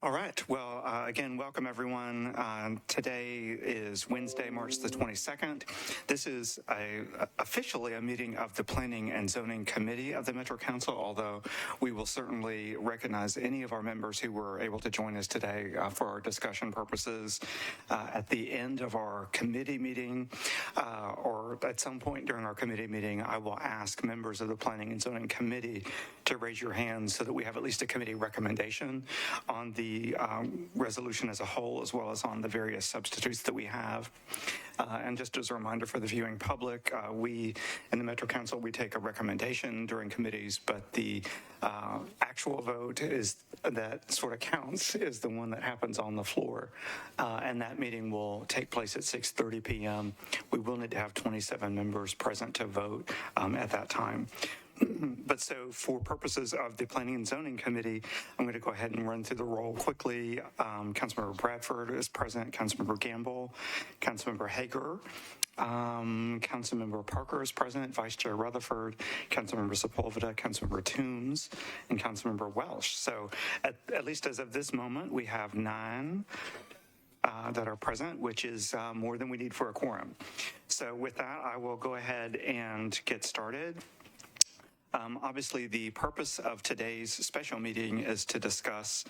All right. Well, again, welcome everyone. Today is Wednesday, March the 22nd. This is officially a meeting of the Planning and Zoning Committee of the Metro Council, although we will certainly recognize any of our members who were able to join us today for our discussion purposes at the end of our committee meeting or at some point during our committee meeting. I will ask members of the Planning and Zoning Committee to raise your hands so that we have at least a committee recommendation on the resolution as a whole, as well as on the various substitutes that we have. And just as a reminder for the viewing public, we in the Metro Council, we take a recommendation during committees, but the actual vote is that sort of counts is the one that happens on the floor. And that meeting will take place at 6:30 p.m. We will need to have 27 members present to vote at that time. But so for purposes of the Planning and Zoning Committee, I'm going to go ahead and run through the roll quickly. Councilmember Bradford is present, Councilmember Gamble, Councilmember Hager, Councilmember Parker is present, Vice Chair Rutherford, Councilmember Sepulveda, Councilmember Toombs, and Councilmember Welsh. So at least as of this moment, we have 9 that are present, which is more than we need for a quorum. So with that, I will go ahead and get started. Obviously, the purpose of today's special meeting is to discuss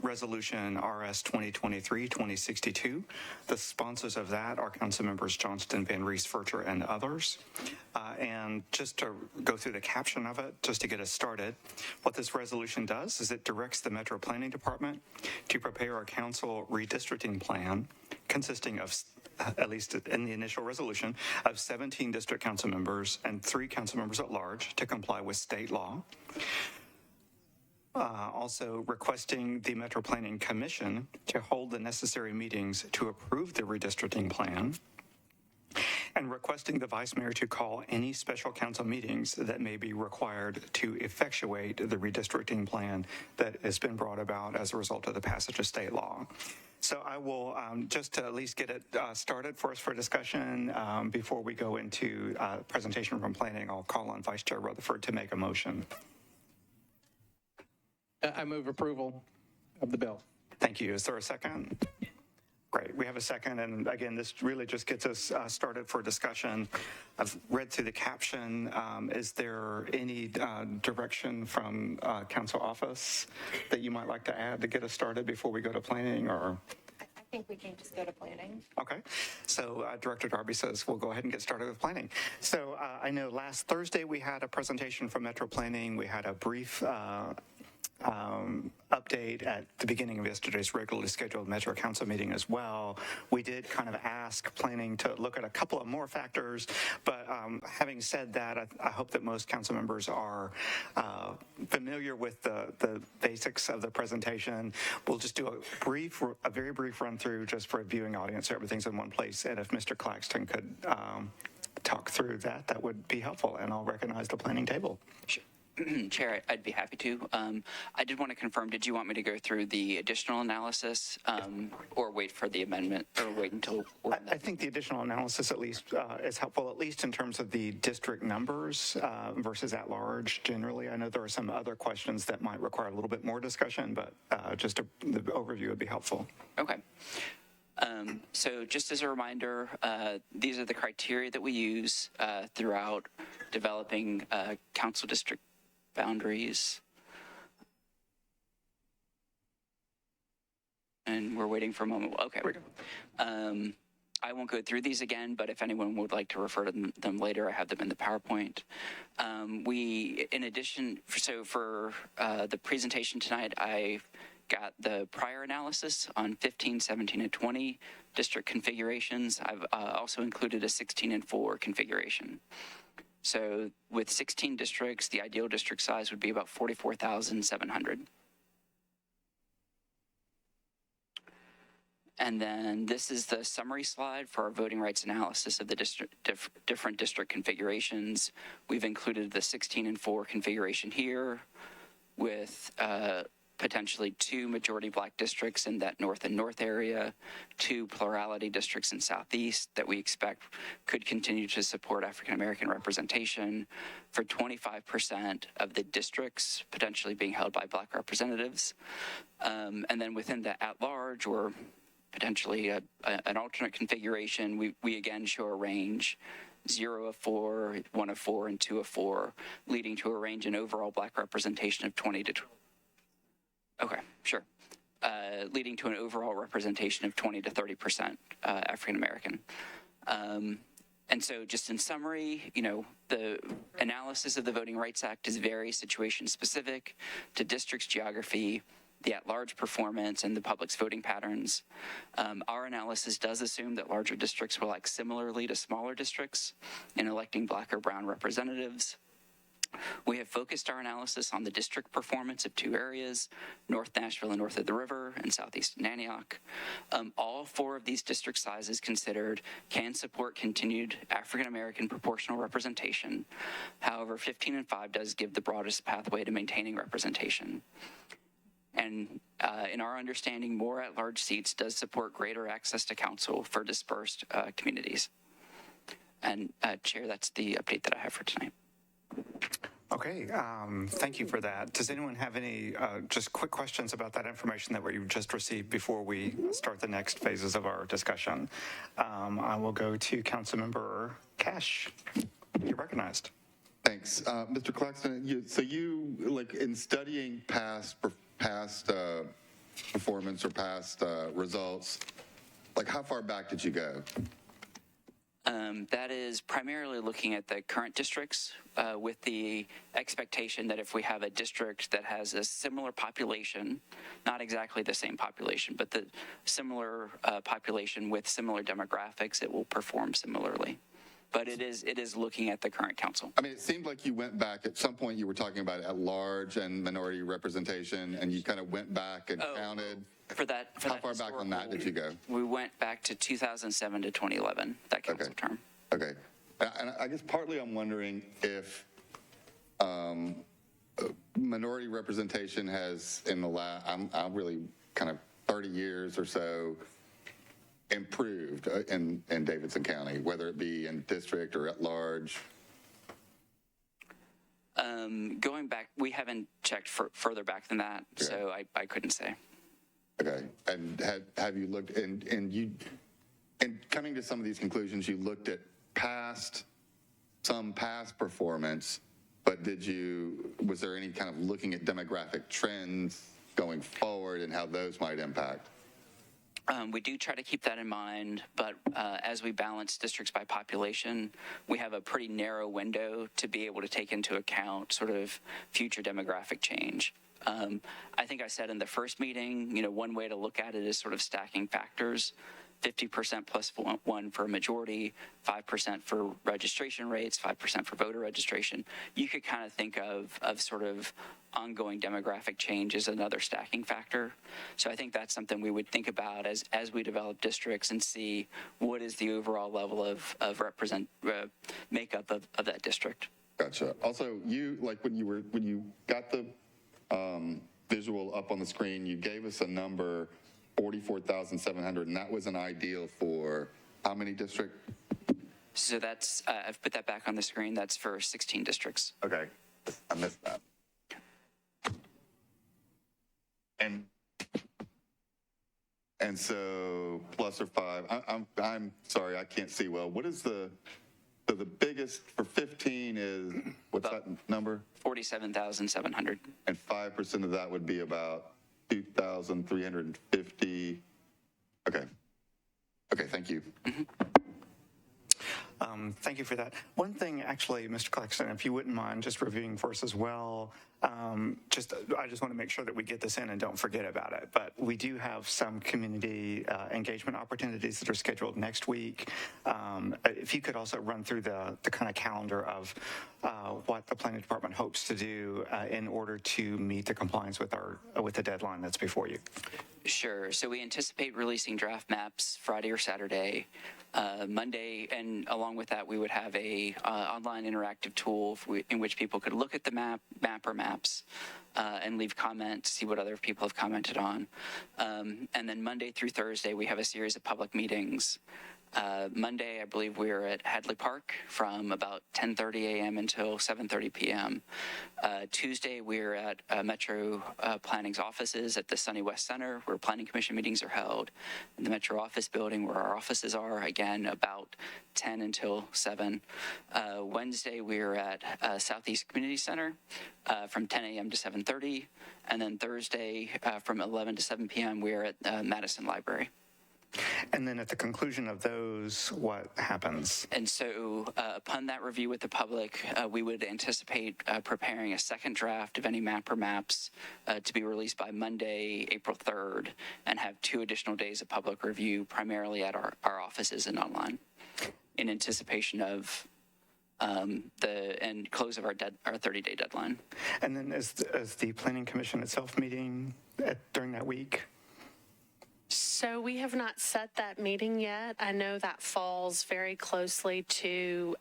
Resolution RS 2023-2062. The sponsors of that are Councilmembers Johnston, Van Rees, Furcher, and others. And just to go through the caption of it, just to get us started, what this resolution does is it directs the Metro Planning Department to prepare a council redistricting plan consisting of, at least in the initial resolution, of 17 district council members and 3 council members at large to comply with state law. Also requesting the Metro Planning Commission to hold the necessary meetings to approve the redistricting plan, and requesting the Vice Mayor to call any special council meetings that may be required to effectuate the redistricting plan that has been brought about as a result of the passage of state law. So I will, just to at least get it started for us for discussion, before we go into presentation from planning, I'll call on Vice Chair Rutherford to make a motion. I move approval of the bill. Thank you. Is there a second? Great. We have a second. And again, this really just gets us started for discussion. I've read through the caption. Is there any direction from council office that you might like to add to get us started before we go to planning, or? I think we can just go to planning. Okay. So Director Darby says we'll go ahead and get started with planning. So I know last Thursday we had a presentation from Metro Planning. We had a brief update at the beginning of yesterday's regularly scheduled Metro Council meeting as well. We did kind of ask planning to look at a couple of more factors, but having said that, I hope that most council members are familiar with the basics of the presentation. We'll just do a very brief run through just for a viewing audience so everything's in one place, and if Mr. Claxton could talk through that, that would be helpful, and I'll recognize the planning table. Sure. Chair, I'd be happy to. I did want to confirm, did you want me to go through the additional analysis or wait for the amendment, or wait until? I think the additional analysis at least is helpful, at least in terms of the district numbers versus at large generally. I know there are some other questions that might require a little bit more discussion, but just the overview would be helpful. Okay. So just as a reminder, these are the criteria that we use throughout developing council district boundaries. And we're waiting for a moment. Okay. I won't go through these again, but if anyone would like to refer to them later, I have them in the PowerPoint. In addition, so for the presentation tonight, I got the prior analysis on 15, 17, and 20 district configurations. I've also included a 16 and 4 configuration. So with 16 districts, the ideal district size would be about 44,700. And then this is the summary slide for our voting rights analysis of the different district configurations. We've included the 16 and 4 configuration here with potentially 2 majority black districts in that north and north area, 2 plurality districts in southeast that we expect could continue to support African American representation, for 25% of the districts potentially being held by black representatives. And then within the at-large or potentially an alternate configuration, we again show a range, 0 of 4, 1 of 4, and 2 of 4, leading to a range in overall black representation of 20 to leading to an overall representation of 20 to 30% African American. And so just in summary, the analysis of the Voting Rights Act is very situation specific to district's geography, the at-large performance, and the public's voting patterns. Our analysis does assume that larger districts will act similarly to smaller districts in electing black or brown representatives. We have focused our analysis on the district performance of 2 areas, North Nashville and north of the river, and southeast Antioch. All 4 of these district sizes considered can support continued African-American proportional representation. However, 15 and 5 does give the broadest pathway to maintaining representation. And in our understanding, more at-large seats does support greater access to counsel for dispersed communities. And Chair, that's the update that I have for tonight. Okay, thank you for that. Does anyone have any just quick questions about that information that we just received before we start the next phases of our discussion? I will go to Councilmember Cash. You're recognized. Thanks. Mr. Claxton, so you, like, in studying past performance or past results, like, how far back did you go? That is primarily looking at the current districts with the expectation that if we have a district that has a similar population, not exactly the same population, but the similar population with similar demographics, it will perform similarly. But it is looking at the current council. I mean, it seemed like you went back at some point. You were talking about at large and minority representation, and you kind of went back and counted. How far back on that did you go? We went back to 2007 to 2011, that council term. Okay. And I guess partly I'm wondering if minority representation has, in the last, I'm really kind of 30 years or so, improved in Davidson County, whether it be in district or at large. Going back, we haven't checked further back than that, so I couldn't say. Okay. And have you looked, and you, in coming to some of these conclusions, you looked at some past performance, but was there any kind of looking at demographic trends going forward and how those might impact? We do try to keep that in mind, but as we balance districts by population, we have a pretty narrow window to be able to take into account sort of future demographic change. I think I said in the first meeting, one way to look at it is sort of stacking factors. 50% plus 1 for a majority, 5% for registration rates, 5% for voter registration. You could kind of think of sort of ongoing demographic change as another stacking factor. So I think that's something we would think about as we develop districts and see what is the overall level of makeup of that district. Gotcha. Also, you, like, when you got the visual up on the screen, you gave us a number, 44,700, and that was an ideal for how many districts? So that's, I've put that back on the screen. That's for 16 districts. Okay, I missed that. And so plus or 5, I'm sorry, I can't see well. What is the biggest for 15 is, what's that number? 47,700. And 5% of that would be about 2,350. Okay, thank you. Mm-hmm. Thank you for that. One thing, actually, Mr. Claxton, if you wouldn't mind just reviewing for us as well, I just want to make sure that we get this in and don't forget about it. But we do have some community engagement opportunities that are scheduled next week. If you could also run through the kind of calendar of what the planning department hopes to do in order to meet the compliance with the deadline that's before you. Sure. So we anticipate releasing draft maps Friday or Saturday. Monday, and along with that, we would have a online interactive tool in which people could look at the map or maps and leave comments, see what other people have commented on. And then Monday through Thursday, we have a series of public meetings. Monday, I believe we are at Hadley Park from about 10:30 a.m. until 7:30 p.m. Tuesday, we're at Metro Planning's offices at the Sunny West Center, where Planning Commission meetings are held. In the Metro office building, where our offices are, again, about 10 until 7. Wednesday, we're at Southeast Community Center from 10 a.m. to 7:30. And then Thursday, from 11 to 7 p.m., we're at Madison Library. And then at the conclusion of those, what happens? And so upon that review with the public, we would anticipate preparing a second draft of any map or maps to be released by Monday, April 3rd, and have 2 additional days of public review, primarily at our offices and online, in anticipation of the end close of our 30-day deadline. And then is the Planning Commission itself meeting during that week? So we have not set that meeting yet. I know that falls very closely to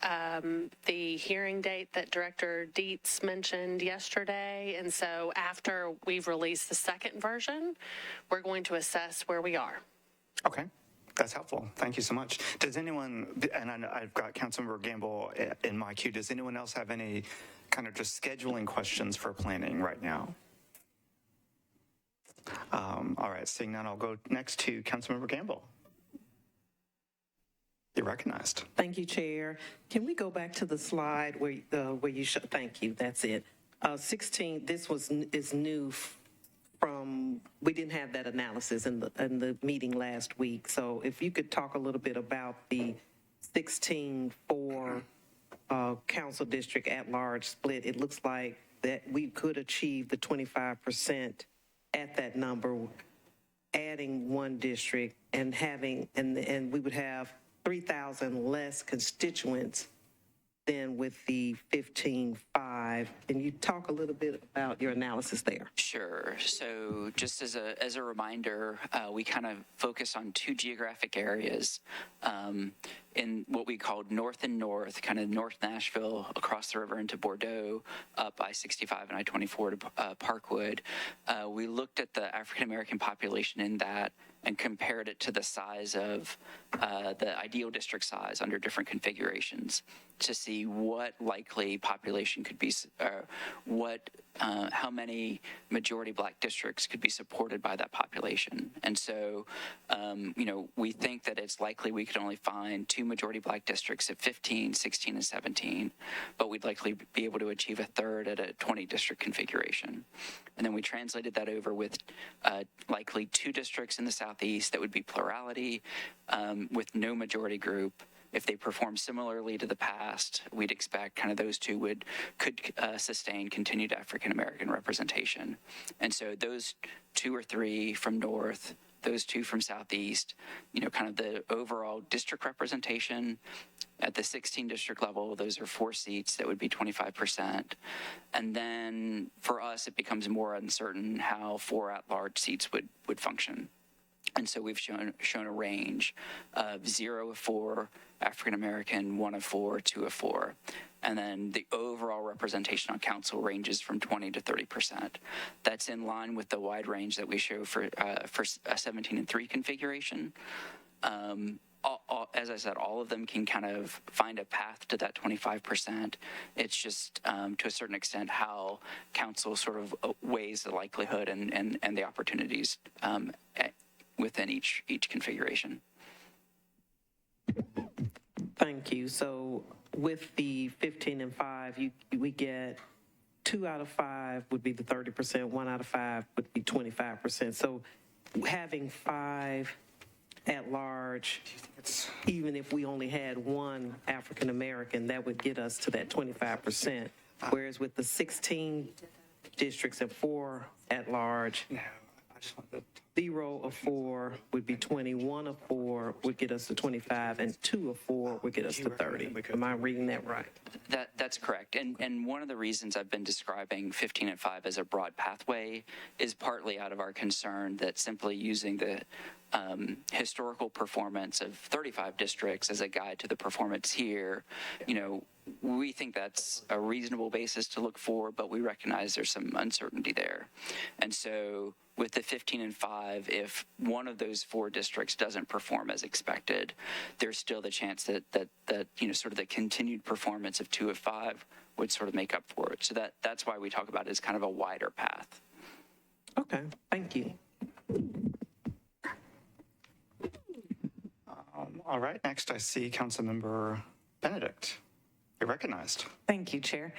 the hearing date that Director Dietz mentioned yesterday. And so after we've released the second version, we're going to assess where we are. Okay. That's helpful. Thank you so much. Does anyone, and I know I've got Councilmember Gamble in my queue, does anyone else have any kind of just scheduling questions for planning right now? All right, seeing none, I'll go next to Councilmember Gamble. You're recognized. Thank you, Chair. Can we go back to the slide where you show? Thank you. That's it. 16. This is new from. We didn't have that analysis in the meeting last week. So if you could talk a little bit about the 16 for council district at large split. It looks like that we could achieve the 25% at that number, adding one district and having, and we would have 3,000 less constituents than with the 15.5. Can you talk a little bit about your analysis there? Sure. So just as a reminder, we kind of focus on 2 geographic areas in what we called North and North, kind of North Nashville, across the river into Bordeaux, up I-65 and I-24 to Parkwood. We looked at the African-American population in that and compared it to the size of the ideal district size under different configurations to see what likely population could be, how many majority black districts could be supported by that population. And so, we think that it's likely we could only find 2 majority black districts at 15, 16, and 17, but we'd likely be able to achieve a third at a 20 district configuration. And then we translated that over with likely 2 districts in the Southeast that would be plurality with no majority group. If they perform similarly to the past, we'd expect kind of those 2 could sustain continued African-American representation. And so those 2 or 3 from North, those 2 from Southeast, kind of the overall district representation at the 16 district level, those are 4 seats that would be 25%. And then for us, it becomes more uncertain how 4 at-large seats would function. And so we've shown a range of 0 of 4 African-American, 1 of 4, 2 of 4. And then the overall representation on council ranges from 20 to 30%. That's in line with the wide range that we show for a 17 and 3 configuration. As I said, all of them can kind of find a path to that 25%. It's just, to a certain extent, how council sort of weighs the likelihood and the opportunities within each configuration. Thank you. So with the 15 and 5, we get 2 out of 5 would be the 30%, 1 out of 5 would be 25%. So having 5 at large, even if we only had 1 African American, that would get us to that 25%. Whereas with the 16 districts and 4 at large, 0 of 4 would be 20, 1 of 4 would get us to 25, and 2 of 4 would get us to 30. Am I reading that right? That's correct. And one of the reasons I've been describing 15 and 5 as a broad pathway is partly out of our concern that simply using the historical performance of 35 districts as a guide to the performance here, we think that's a reasonable basis to look for, but we recognize there's some uncertainty there. And so with the 15 and 5, if one of those 4 districts doesn't perform as expected, there's still the chance that sort of the continued performance of 2 of 5 would sort of make up for it. So that's why we talk about it as kind of a wider path. Okay, thank you. All right, next I see Councilmember Benedict. You're recognized. Thank you, Chair.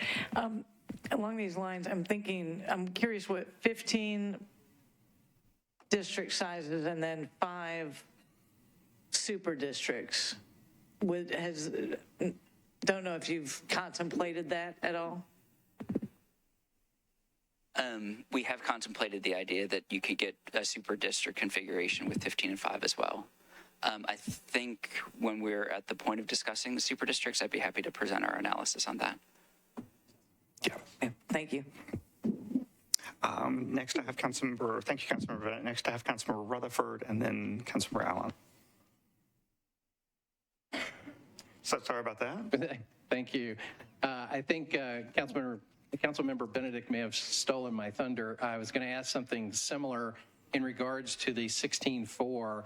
Along these lines, I'm curious what 15 district sizes and then 5 super districts don't know if you've contemplated that at all. We have contemplated the idea that you could get a super district configuration with 15 and 5 as well. I think when we're at the point of discussing the super districts, I'd be happy to present our analysis on that. Yeah. Thank you. Next I have thank you, Councilmember Bennett. Next I have Councilmember Rutherford and then Councilmember Allen. So sorry about that. Thank you. I think Councilmember Benedict may have stolen my thunder. I was going to ask something similar in regards to the 16-4,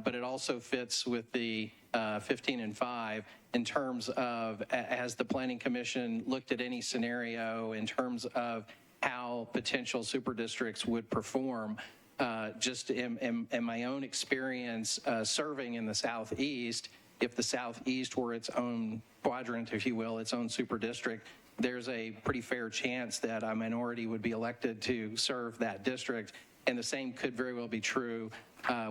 but it also fits with the 15 and 5 in terms of, has the Planning Commission looked at any scenario in terms of how potential super districts would perform? Just in my own experience serving in the Southeast, if the Southeast were its own quadrant, if you will, its own super district, there's a pretty fair chance that a minority would be elected to serve that district. And the same could very well be true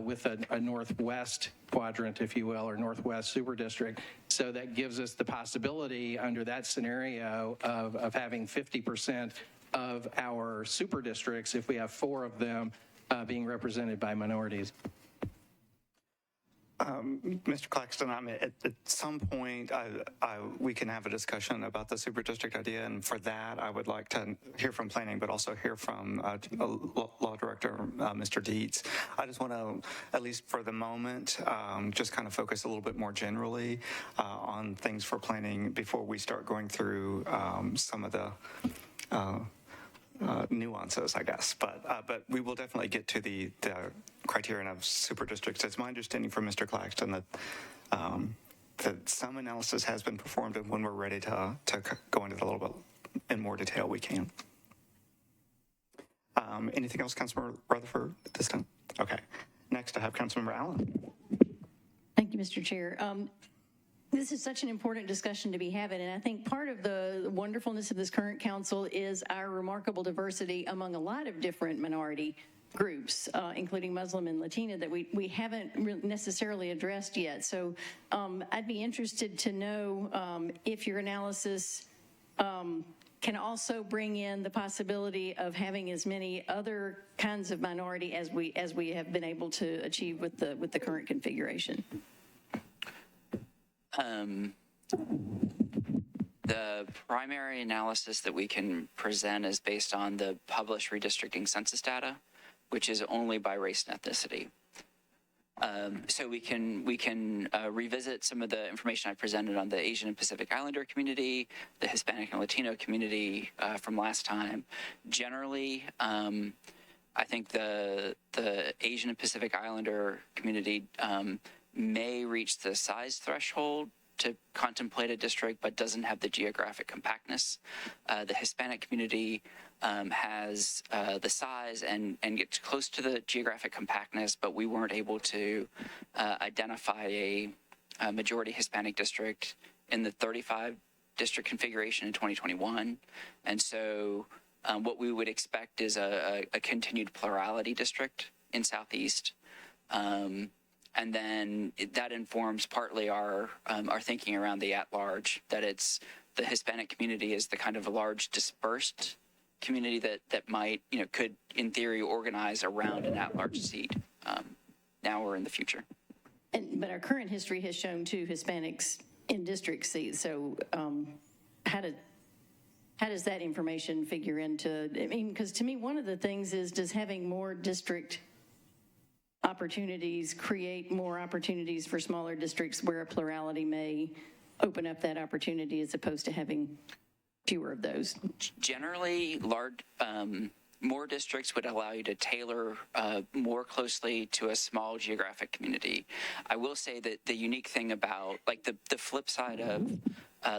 with a Northwest quadrant, if you will, or Northwest super district. So that gives us the possibility under that scenario of having 50% of our super districts, if we have 4 of them, being represented by minorities. Mr. Claxton, at some point, we can have a discussion about the super district idea, and for that, I would like to hear from planning, but also hear from Law Director, Mr. Dietz. I just want to, at least for the moment, just kind of focus a little bit more generally on things for planning before we start going through some of the nuances, I guess, but we will definitely get to the criterion of super districts. It's my understanding from Mr. Claxton that some analysis has been performed, and when we're ready to go into it a little bit in more detail, we can. Anything else, Councilmember Rutherford, at this time? Okay. Next, I have Councilmember Allen. Thank you, Mr. Chair. This is such an important discussion to be having, and I think part of the wonderfulness of this current council is our remarkable diversity among a lot of different minority groups, including Muslim and Latina, that we haven't necessarily addressed yet. So I'd be interested to know if your analysis can also bring in the possibility of having as many other kinds of minority as we have been able to achieve with the current configuration. The primary analysis that we can present is based on the published redistricting census data, which is only by race and ethnicity. So we can revisit some of the information I presented on the Asian and Pacific Islander community, the Hispanic and Latino community from last time. Generally, I think the Asian and Pacific Islander community may reach the size threshold to contemplate a district, but doesn't have the geographic compactness. The Hispanic community has the size and gets close to the geographic compactness, but we weren't able to identify a majority Hispanic district in the 35 district configuration in 2021. And so what we would expect is a continued plurality district in Southeast. And then that informs partly our thinking around the at-large, that it's the Hispanic community is the kind of a large dispersed community that might, could in theory organize around an at-large seat now or in the future. But our current history has shown 2 Hispanics in district seats. So how does that information figure into, because to me, one of the things is, does having more district opportunities create more opportunities for smaller districts where a plurality may open up that opportunity as opposed to having fewer of those. Generally, more districts would allow you to tailor more closely to a small geographic community. I will say that the unique thing about, like the flip side of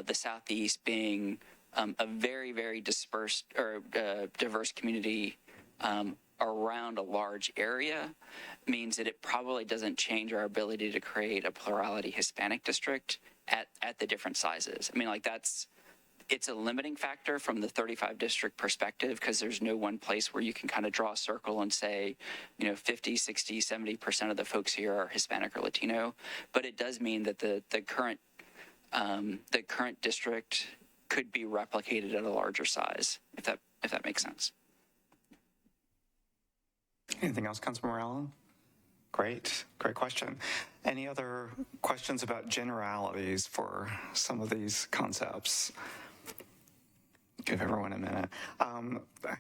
the Southeast being a very, very dispersed or diverse community around a large area means that it probably doesn't change our ability to create a plurality Hispanic district at the different sizes. I mean, like it's a limiting factor from the 35 district perspective because there's no one place where you can kind of draw a circle and say, 50, 60, 70% of the folks here are Hispanic or Latino. But it does mean that the current district could be replicated at a larger size, if that makes sense. Anything else, Councilmember Allen? Great question. Any other questions about generalities for some of these concepts? Give everyone a minute.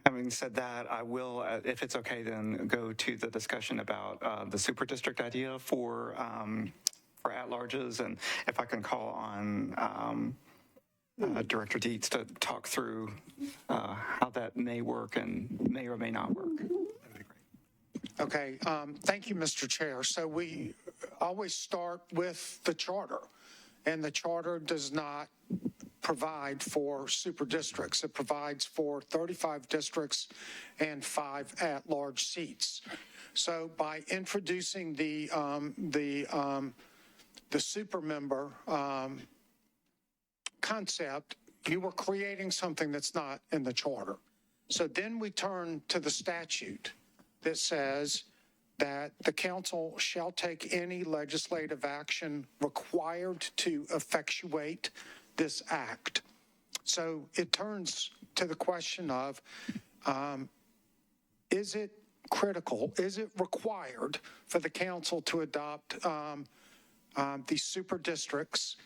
Having said that, I will, if it's okay, then go to the discussion about the super district idea for at-larges, and if I can call on Director Dietz to talk through how that may work and may or may not work. That would be great. Okay, thank you, Mr. Chair. So we always start with the charter, and the charter does not provide for super districts. It provides for 35 districts and 5 at-large seats. So by introducing the super member concept, you were creating something that's not in the charter. So then we turn to the statute that says that the council shall take any legislative action required to effectuate this act. So it turns to the question of, is it critical, is it required for the council to adopt these super districts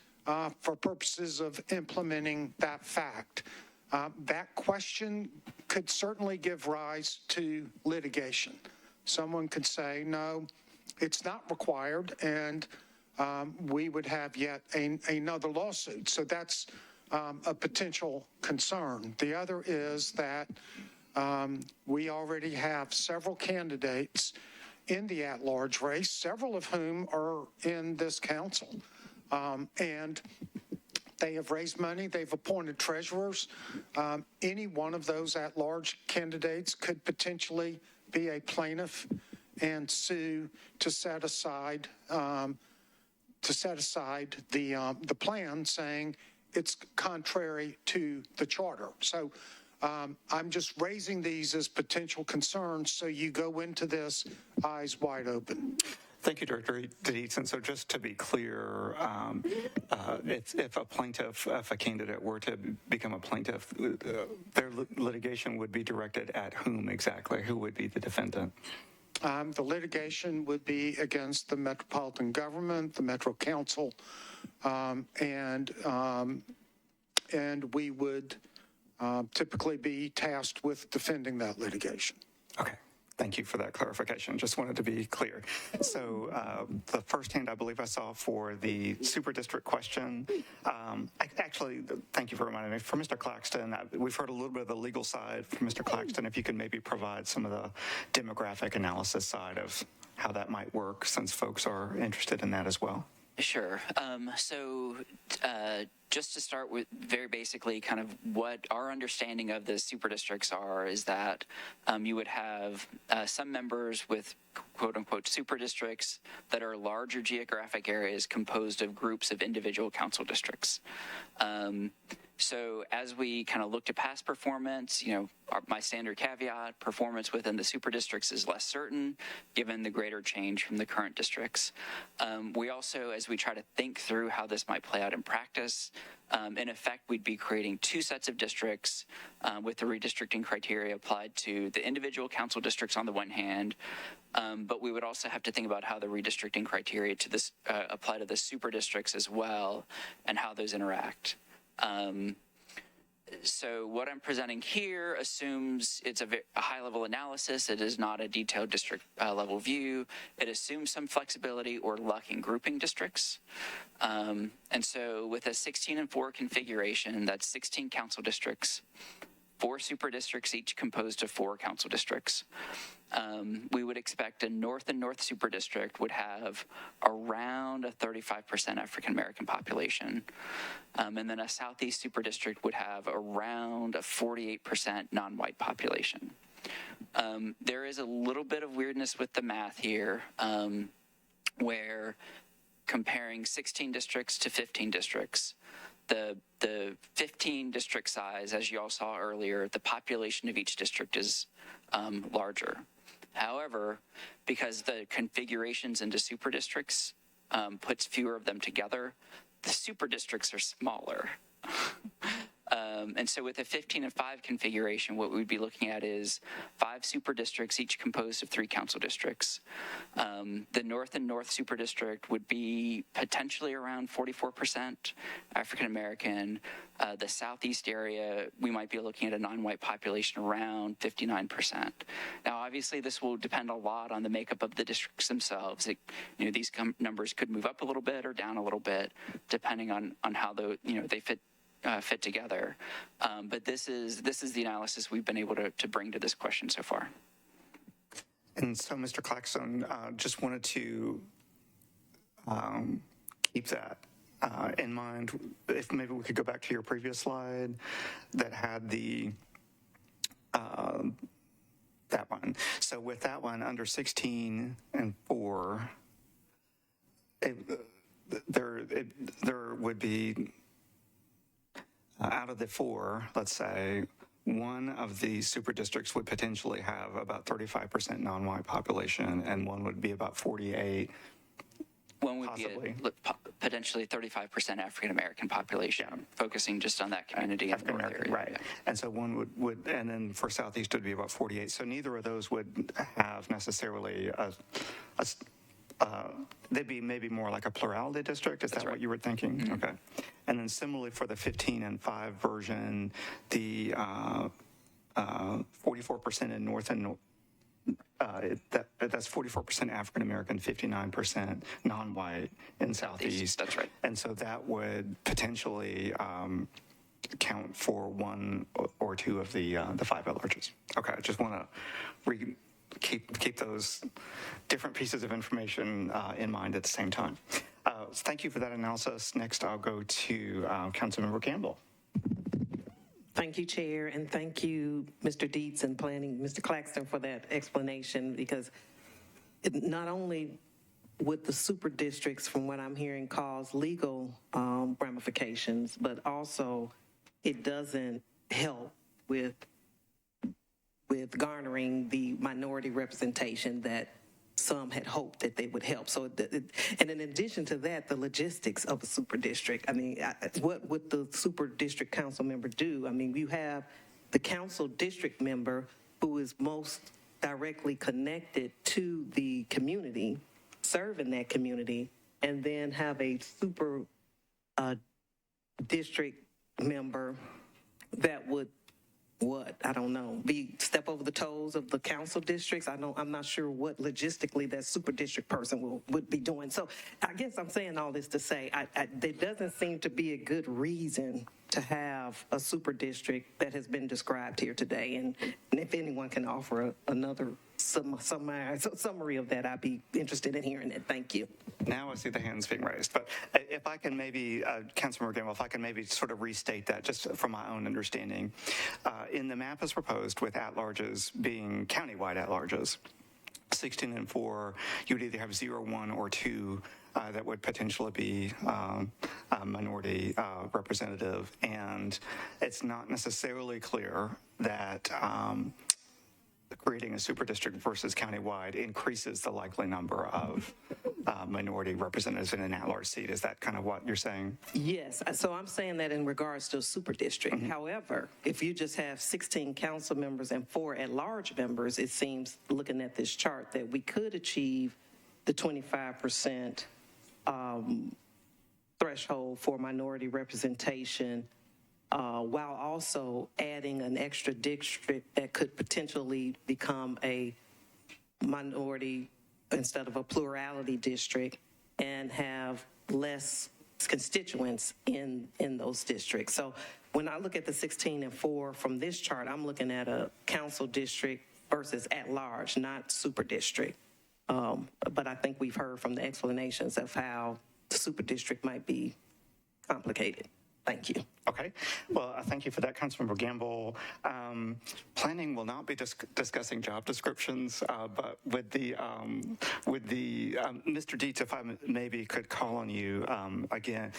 for purposes of implementing that fact? That question could certainly give rise to litigation. Someone could say, no, it's not required, and we would have yet another lawsuit. So that's a potential concern. The other is that we already have several candidates in the at-large race, several of whom are in this council. And they have raised money, they've appointed treasurers. Any one of those at-large candidates could potentially be a plaintiff and sue to set aside the plan, saying it's contrary to the charter. So I'm just raising these as potential concerns so you go into this eyes wide open. Thank you, Director Dietz. And so just to be clear, if a candidate were to become a plaintiff, their litigation would be directed at whom exactly? Who would be the defendant? The litigation would be against the Metropolitan government, the Metro Council, and we would typically be tasked with defending that litigation. Okay. Thank you for that clarification. Just wanted to be clear. So the first hand I believe I saw for the super district question, actually, thank you for reminding me, for Mr. Claxton, we've heard a little bit of the legal side from Mr. Claxton. If you can maybe provide some of the demographic analysis side of how that might work, since folks are interested in that as well. Sure. Just to start with very basically kind of what our understanding of the super districts are is that you would have some members with quote unquote super districts that are larger geographic areas composed of groups of individual council districts. So as we kind of looked at past performance, my standard caveat, performance within the super districts is less certain given the greater change from the current districts. We also, as we try to think through how this might play out in practice, in effect, we'd be creating 2 sets of districts with the redistricting criteria applied to the individual council districts on the one hand, but we would also have to think about how the redistricting criteria to this apply to the super districts as well and how those interact. So what I'm presenting here assumes it's a high-level analysis. It is not a detailed district level view. It assumes some flexibility or luck in grouping districts. And so with a 16 and 4 configuration, that's 16 council districts, 4 super districts, each composed of 4 council districts. We would expect a North and North super district would have around a 35% African American population. And then a Southeast super district would have around a 48% non-white population. There is a little bit of weirdness with the math here, where comparing 16 districts to 15 districts, the 15 district size, as you all saw earlier, the population of each district is larger. However, because the configurations into super districts puts fewer of them together, the super districts are smaller. And so with a 15 and 5 configuration, what we'd be looking at is 5 super districts, each composed of 3 council districts. The North and North super district would be potentially around 44% African American. The Southeast area, we might be looking at a non-white population around 59%. Now, obviously, this will depend a lot on the makeup of the districts themselves. These numbers could move up a little bit or down a little bit, depending on how they fit together. But this is the analysis we've been able to bring to this question so far. And so, Mr. Claxton, just wanted to keep that in mind. If maybe we could go back to your previous slide that had the that one. So with that one, under 16 and 4, there would be out of the 4, let's say, one of the super districts would potentially have about 35% non-white population, and one would be about 48. One would possibly be potentially 35% African American population, focusing just on that community in the North area. Right. Yeah. And so one would, and then for Southeast it would be about 48. So neither of those would have necessarily they'd be maybe more like a plurality district. Is that what you were thinking? Mm-hmm. Okay. And then similarly for the 15 and 5 version, the 44% in North and that's 44% African American, 59% non-white in Southeast. That's right. And so that would potentially count for 1 or 2 of the 5 at-larges. Okay, I just want to keep those different pieces of information in mind at the same time. Thank you for that analysis. Next, I'll go to Councilmember Campbell. Thank you, Chair, and thank you, Mr. Dietz and Planning, Mr. Claxton, for that explanation, because not only would the super districts, from what I'm hearing, cause legal ramifications, but also it doesn't help with garnering the minority representation that some had hoped that they would help. So, and in addition to that, the logistics of a super district. I mean, what would the super district council member do? I mean, you have the council district member who is most directly connected to the community, serving that community, and then have a super district member that would I don't know, step over the toes of the council districts. I'm not sure what logistically that super district person would be doing. So I guess I'm saying all this to say there doesn't seem to be a good reason to have a super district that has been described here today. And if anyone can offer another summary of that, I'd be interested in hearing it. Thank you. Now I see the hands being raised. But if I can maybe, Councilmember Gamble, if I can maybe sort of restate that just from my own understanding. In the map as proposed, with at-larges being countywide at-larges, 16 and 4, you would either have 0, 1, or 2 that would potentially be minority representative. And it's not necessarily clear that creating a super district versus countywide increases the likely number of minority representatives in an at-large seat. Is that kind of what you're saying? Yes. So I'm saying that in regards to a super district. Mm-hmm. However, if you just have 16 council members and 4 at-large members, it seems, looking at this chart, that we could achieve the 25% threshold for minority representation while also adding an extra district that could potentially become a minority instead of a plurality district and have less constituents in those districts. So when I look at the 16 and 4 from this chart, I'm looking at a council district versus at large, not super district. But I think we've heard from the explanations of how the super district might be complicated. Thank you. Okay. Well, thank you for that, Councilmember Gamble. Planning will not be discussing job descriptions, but with the Mr. Dietz, if I maybe could call on you again,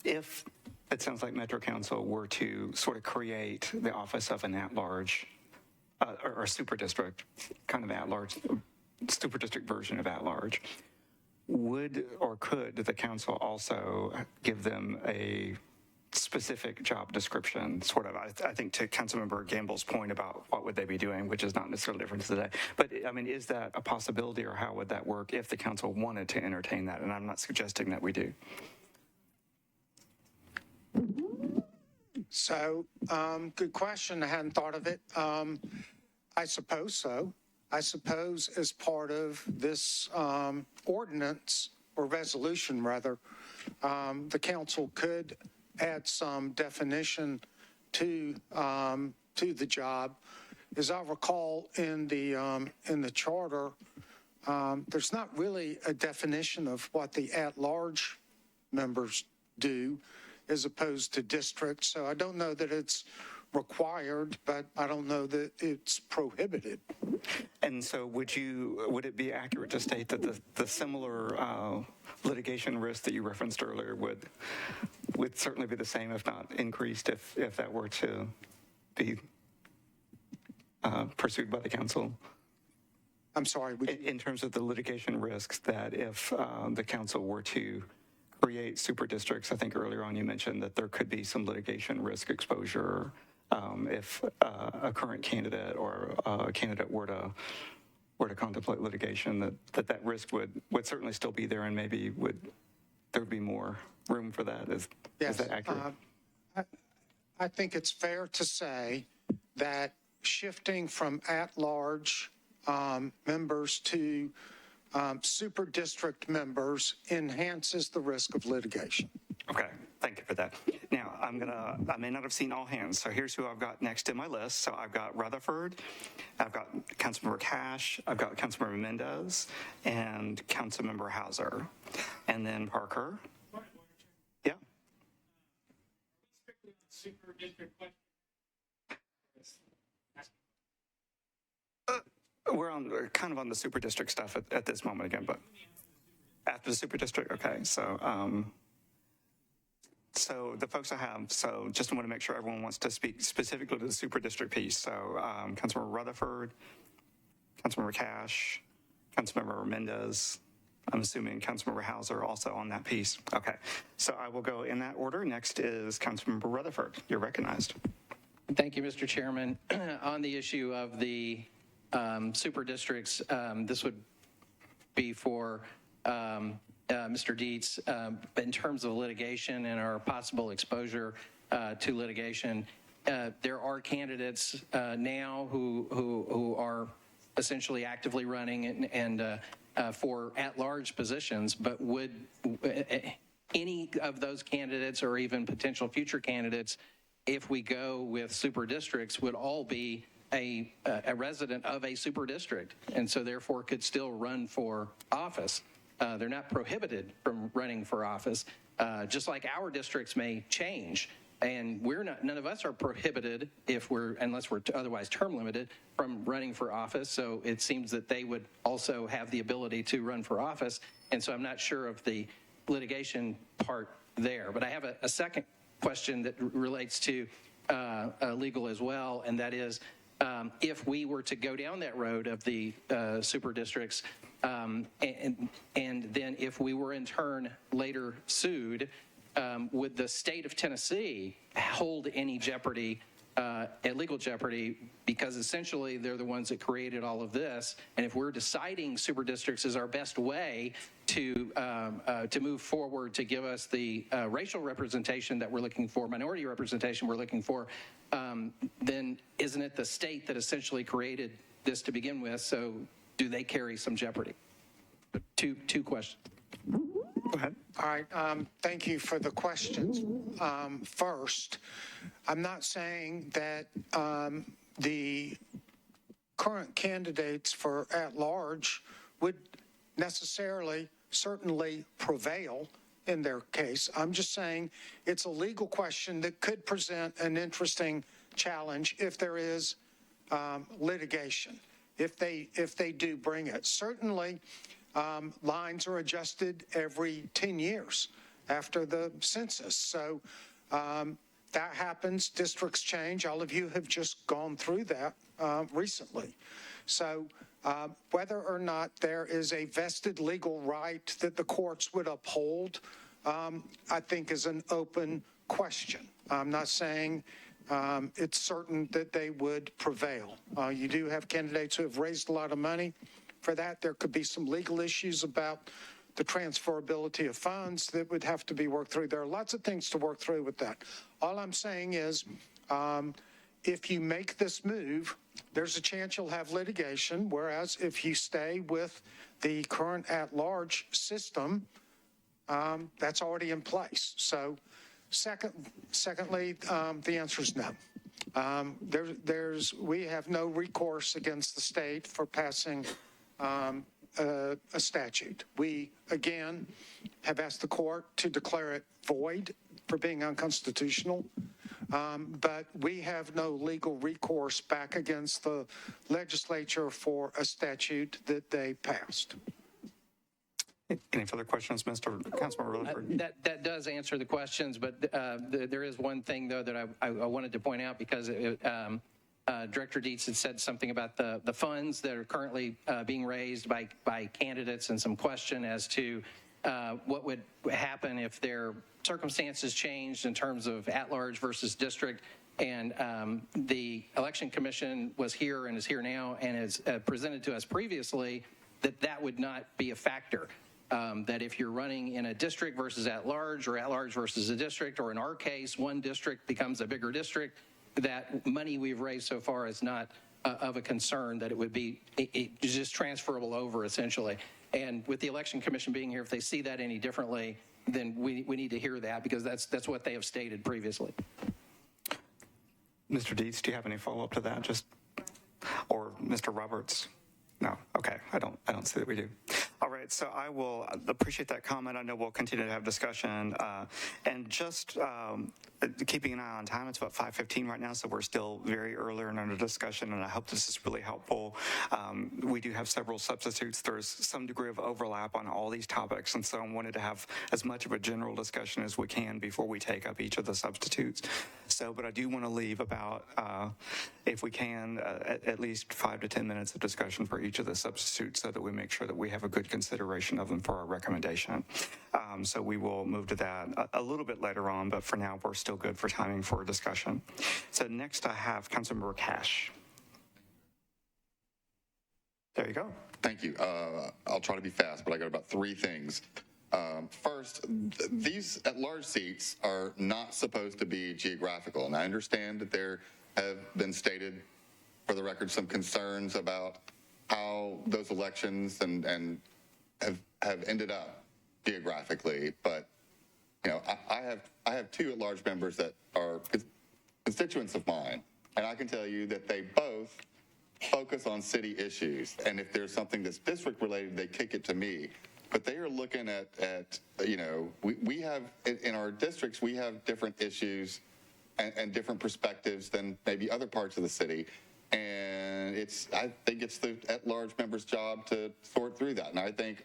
if it sounds like Metro Council were to sort of create the office of an at-large or super district, kind of at-large, super district version of at-large, would or could the council also give them a specific job description, sort of, I think to Councilmember Gamble's point about what would they be doing, which is not necessarily different today. But I mean, is that a possibility, or how would that work if the council wanted to entertain that? And I'm not suggesting that we do. So, good question. I hadn't thought of it. I suppose so. I suppose as part of this ordinance, or resolution rather, the council could add some definition to the job. As I recall in the charter, there's not really a definition of what the at-large members do as opposed to districts. So I don't know that it's required, but I don't know that it's prohibited. And so would it be accurate to state that the similar litigation risk that you referenced earlier would certainly be the same, if not increased, if that were to be pursued by the council? I'm sorry. In terms of the litigation risks, that if the council were to create super districts, I think earlier on you mentioned that there could be some litigation risk exposure if a current candidate or a candidate were to contemplate litigation, that risk would certainly still be there, and maybe there would be more room for that. Is that accurate? I think it's fair to say that shifting from at-large members to super district members enhances the risk of litigation. Okay, thank you for that. Now, I may not have seen all hands, so here's who I've got next in my list. So I've got Rutherford, I've got Councilmember Cash, I've got Councilmember Mendez, and Councilmember Hauser. And then Parker. Yeah. We're kind of on the super district stuff at this moment again, but after the super district, okay. So the folks I have, so just want to make sure everyone wants to speak specifically to the super district piece. So Councilmember Rutherford, Councilmember Cash, Councilmember Mendez, I'm assuming Councilmember Hauser also on that piece. Okay, so I will go in that order. Next is Councilmember Rutherford. You're recognized. Thank you, Mr. Chairman. On the issue of the super districts, this would be for Mr. Dietz, in terms of litigation and our possible exposure to litigation. There are candidates now who are essentially actively running and for at-large positions, but would any of those candidates or even potential future candidates, if we go with super districts, would all be a resident of a super district, and so therefore could still run for office. They're not prohibited from running for office, just like our districts may change. And none of us are prohibited unless we're otherwise term limited from running for office. So it seems that they would also have the ability to run for office. And so I'm not sure of the litigation part there. But I have a second question that relates to legal as well, and that is, if we were to go down that road of the super districts, and then if we were in turn later sued, would the state of Tennessee hold any jeopardy at legal jeopardy, because essentially they're the ones that created all of this. And if we're deciding super districts is our best way to move forward to give us the racial representation that we're looking for, minority representation we're looking for, then isn't it the state that essentially created this to begin with? So do they carry some jeopardy? Two questions. Go ahead. All right, thank you for the questions. First, I'm not saying that the current candidates for at-large would necessarily, certainly prevail in their case. I'm just saying it's a legal question that could present an interesting challenge if there is litigation, if they do bring it. Certainly, lines are adjusted every 10 years after the census. So that happens, districts change. All of you have just gone through that recently. So whether or not there is a vested legal right that the courts would uphold, I think is an open question. I'm not saying it's certain that they would prevail. You do have candidates who have raised a lot of money for that. There could be some legal issues about the transferability of funds that would have to be worked through. There are lots of things to work through with that. All I'm saying is if you make this move, there's a chance you'll have litigation, whereas if you stay with the current at-large system, that's already in place. So secondly, the answer is no. We have no recourse against the state for passing a statute. We, again, have asked the court to declare it void for being unconstitutional, but we have no legal recourse back against the legislature for a statute that they passed. Any further questions, Councilmember Rutherford? That does answer the questions, but there is one thing, though, that I wanted to point out, because Director Dietz had said something about the funds that are currently being raised by candidates, and some question as to what would happen if their circumstances changed in terms of at-large versus district. And the Election Commission was here and is here now and has presented to us previously that would not be a factor. That if you're running in a district versus at-large, or at-large versus a district, or in our case, one district becomes a bigger district, that money we've raised so far is not of a concern, that it would be just transferable over, essentially. And with the Election Commission being here, if they see that any differently, then we need to hear that, because that's what they have stated previously. Mr. Dietz, do you have any follow-up to that? Or Mr. Roberts? No. Okay. I don't see that we do. All right. So I will appreciate that comment. I know we'll continue to have discussion. And just keeping an eye on time, it's about 5:15 right now, so we're still very early in our discussion, and I hope this is really helpful. We do have several substitutes. There's some degree of overlap on all these topics, and so I wanted to have as much of a general discussion as we can before we take up each of the substitutes. But I do want to leave about, if we can, at least 5 to 10 minutes of discussion for each of the substitutes, so that we make sure that we have a good consideration of them for our recommendation. So we will move to that a little bit later on, but for now, we're still good for timing for a discussion. So next I have Councilmember Cash. There you go. Thank you. I'll try to be fast, but I got about 3 things. First, these at-large seats are not supposed to be geographical, and I understand that there have been stated, for the record, some concerns about how those elections and have ended up geographically. But I have 2 at-large members that are constituents of mine, and I can tell you that they both focus on city issues. And if there's something that's district related, they kick it to me. But they are looking at we have, in our districts, we have different issues and different perspectives than maybe other parts of the city. And I think it's the at-large member's job to sort through that. And I think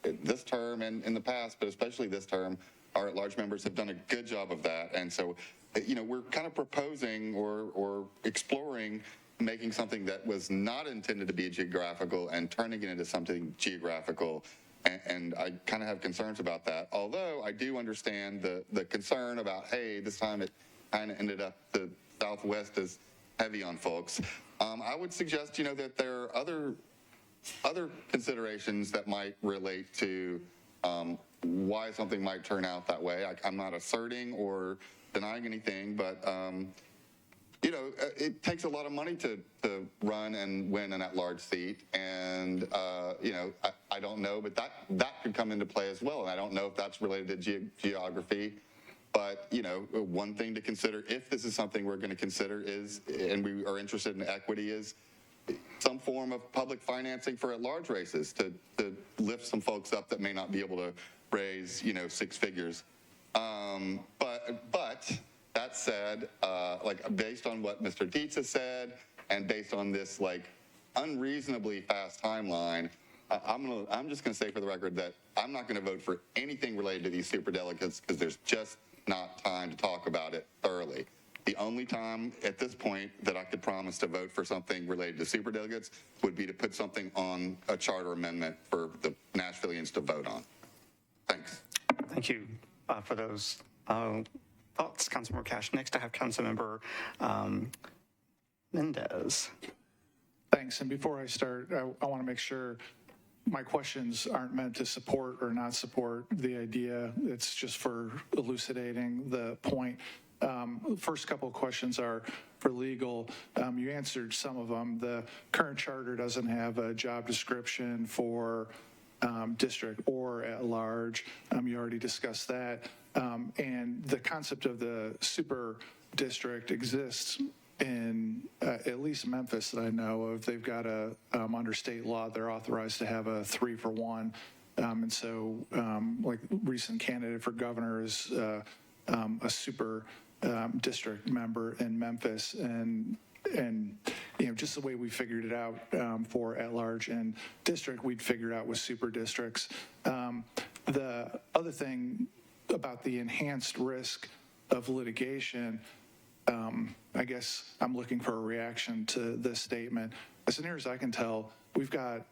this term and in the past, but especially this term, our at-large members have done a good job of that. And so, we're kind of proposing or exploring making something that was not intended to be geographical and turning it into something geographical. And I kind of have concerns about that. Although I do understand the concern about, hey, this time it kind of ended up the Southwest is heavy on folks. I would suggest, that there are other considerations that might relate to why something might turn out that way. I'm not asserting or denying anything, but it takes a lot of money to run and win an at-large seat, and I don't know, but that could come into play as well, and I don't know if that's related to geography. But, one thing to consider, if this is something we're going to consider is, and we are interested in equity, is some form of public financing for at-large races to lift some folks up that may not be able to raise, 6 figures. But that said, based on what Mr. Dietz has said, and based on this, unreasonably fast timeline, I'm just going to say for the record that I'm not going to vote for anything related to these superdelegates because there's just not time to talk about it thoroughly. The only time at this point that I could promise to vote for something related to superdelegates would be to put something on a charter amendment for the Nashvilleians to vote on. Thanks. Thank you for those thoughts, Councilmember Cash. Next, I have Councilmember Mendez. Thanks. And before I start, I want to make sure my questions aren't meant to support or not support the idea. It's just for elucidating the point. First couple of questions are for legal. You answered some of them. The current charter doesn't have a job description for district or at large. You already discussed that. And the concept of the super district exists in at least Memphis that I know of. They've got under state law, they're authorized to have a 3-for-1. And so recent candidate for governor is a super district member in Memphis. And just the way we figured it out for at-large and district, we'd figured out with super districts. The other thing about the enhanced risk of litigation, I guess I'm looking for a reaction to this statement. As near as I can tell, we've got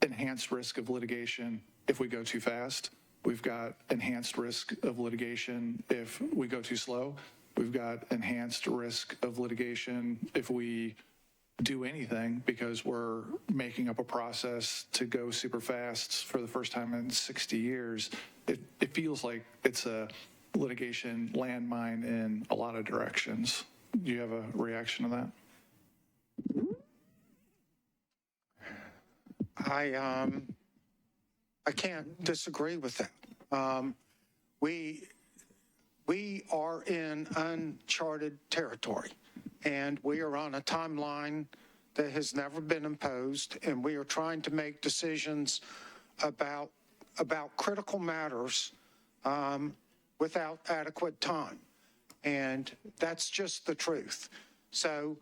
enhanced risk of litigation if we go too fast. We've got enhanced risk of litigation if we go too slow. We've got enhanced risk of litigation if we do anything because we're making up a process to go super fast for the first time in 60 years. It feels like it's a litigation landmine in a lot of directions. Do you have a reaction to that? I can't disagree with that. We are in uncharted territory, and we are on a timeline that has never been imposed, and we are trying to make decisions about critical matters without adequate time. And that's just the truth. So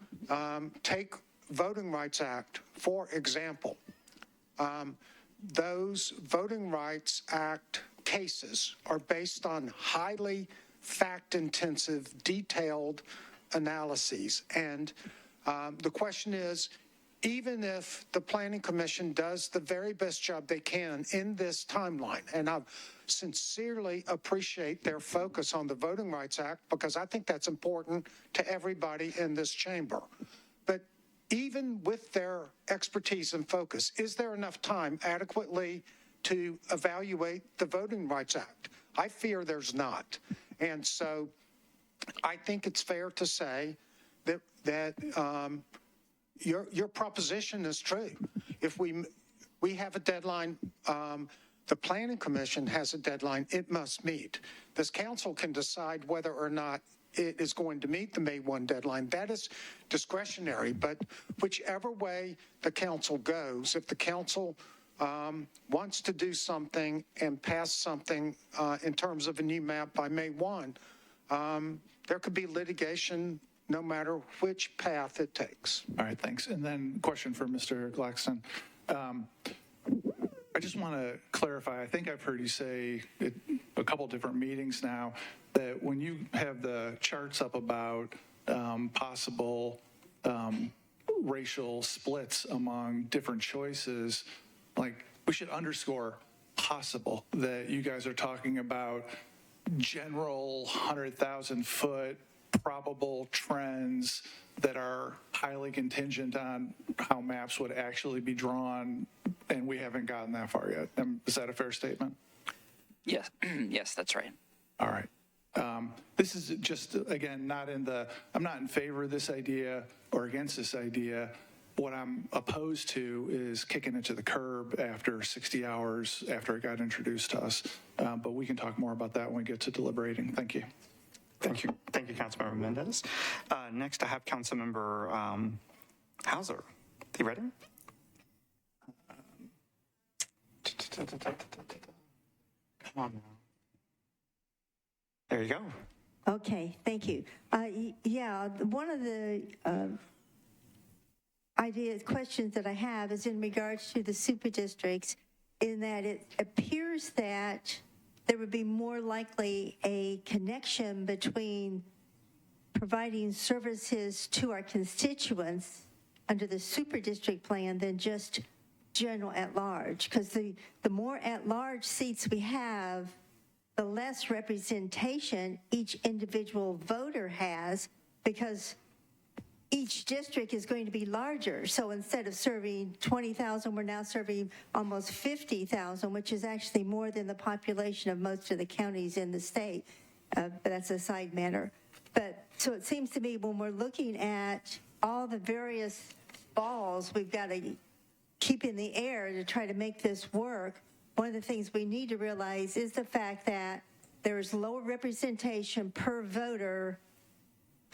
take Voting Rights Act, for example. Those Voting Rights Act cases are based on highly fact-intensive, detailed analyses. And the question is, even if the Planning Commission does the very best job they can in this timeline, and I sincerely appreciate their focus on the Voting Rights Act because I think that's important to everybody in this chamber. But even with their expertise and focus, is there enough time adequately to evaluate the Voting Rights Act? I fear there's not. And so I think it's fair to say that your proposition is true. If we have a deadline, the Planning Commission has a deadline it must meet. This council can decide whether or not it is going to meet the May 1 deadline. That is discretionary, but whichever way the council goes, if the council wants to do something and pass something in terms of a new map by May 1, there could be litigation no matter which path it takes. All right, thanks. And then question for Mr. Glaxton. I just want to clarify, I think I've heard you say it a couple different meetings now, that when you have the charts up about possible racial splits among different choices, we should underscore possible, that you guys are talking about general 100,000 foot probable trends that are highly contingent on how maps would actually be drawn, and we haven't gotten that far yet. Is that a fair statement? Yes, yes, that's right. All right. This is just, again, I'm not in favor of this idea or against this idea. What I'm opposed to is kicking it to the curb after 60 hours after it got introduced to us. But we can talk more about that when we get to deliberating. Thank you. Thank you. Thank you, Councilmember Mendez. Next, I have Councilmember Hauser. You ready? Come on now. There you go. Okay, thank you. Yeah, one of the questions that I have is in regards to the super districts, in that it appears that there would be more likely a connection between providing services to our constituents under the super district plan than just general at large, because the more at large seats we have, the less representation each individual voter has, because each district is going to be larger. So instead of serving 20,000, we're now serving almost 50,000, which is actually more than the population of most of the counties in the state. But that's a side matter. But so it seems to me when we're looking at all the various balls we've got to keep in the air to try to make this work, one of the things we need to realize is the fact that there's lower representation per voter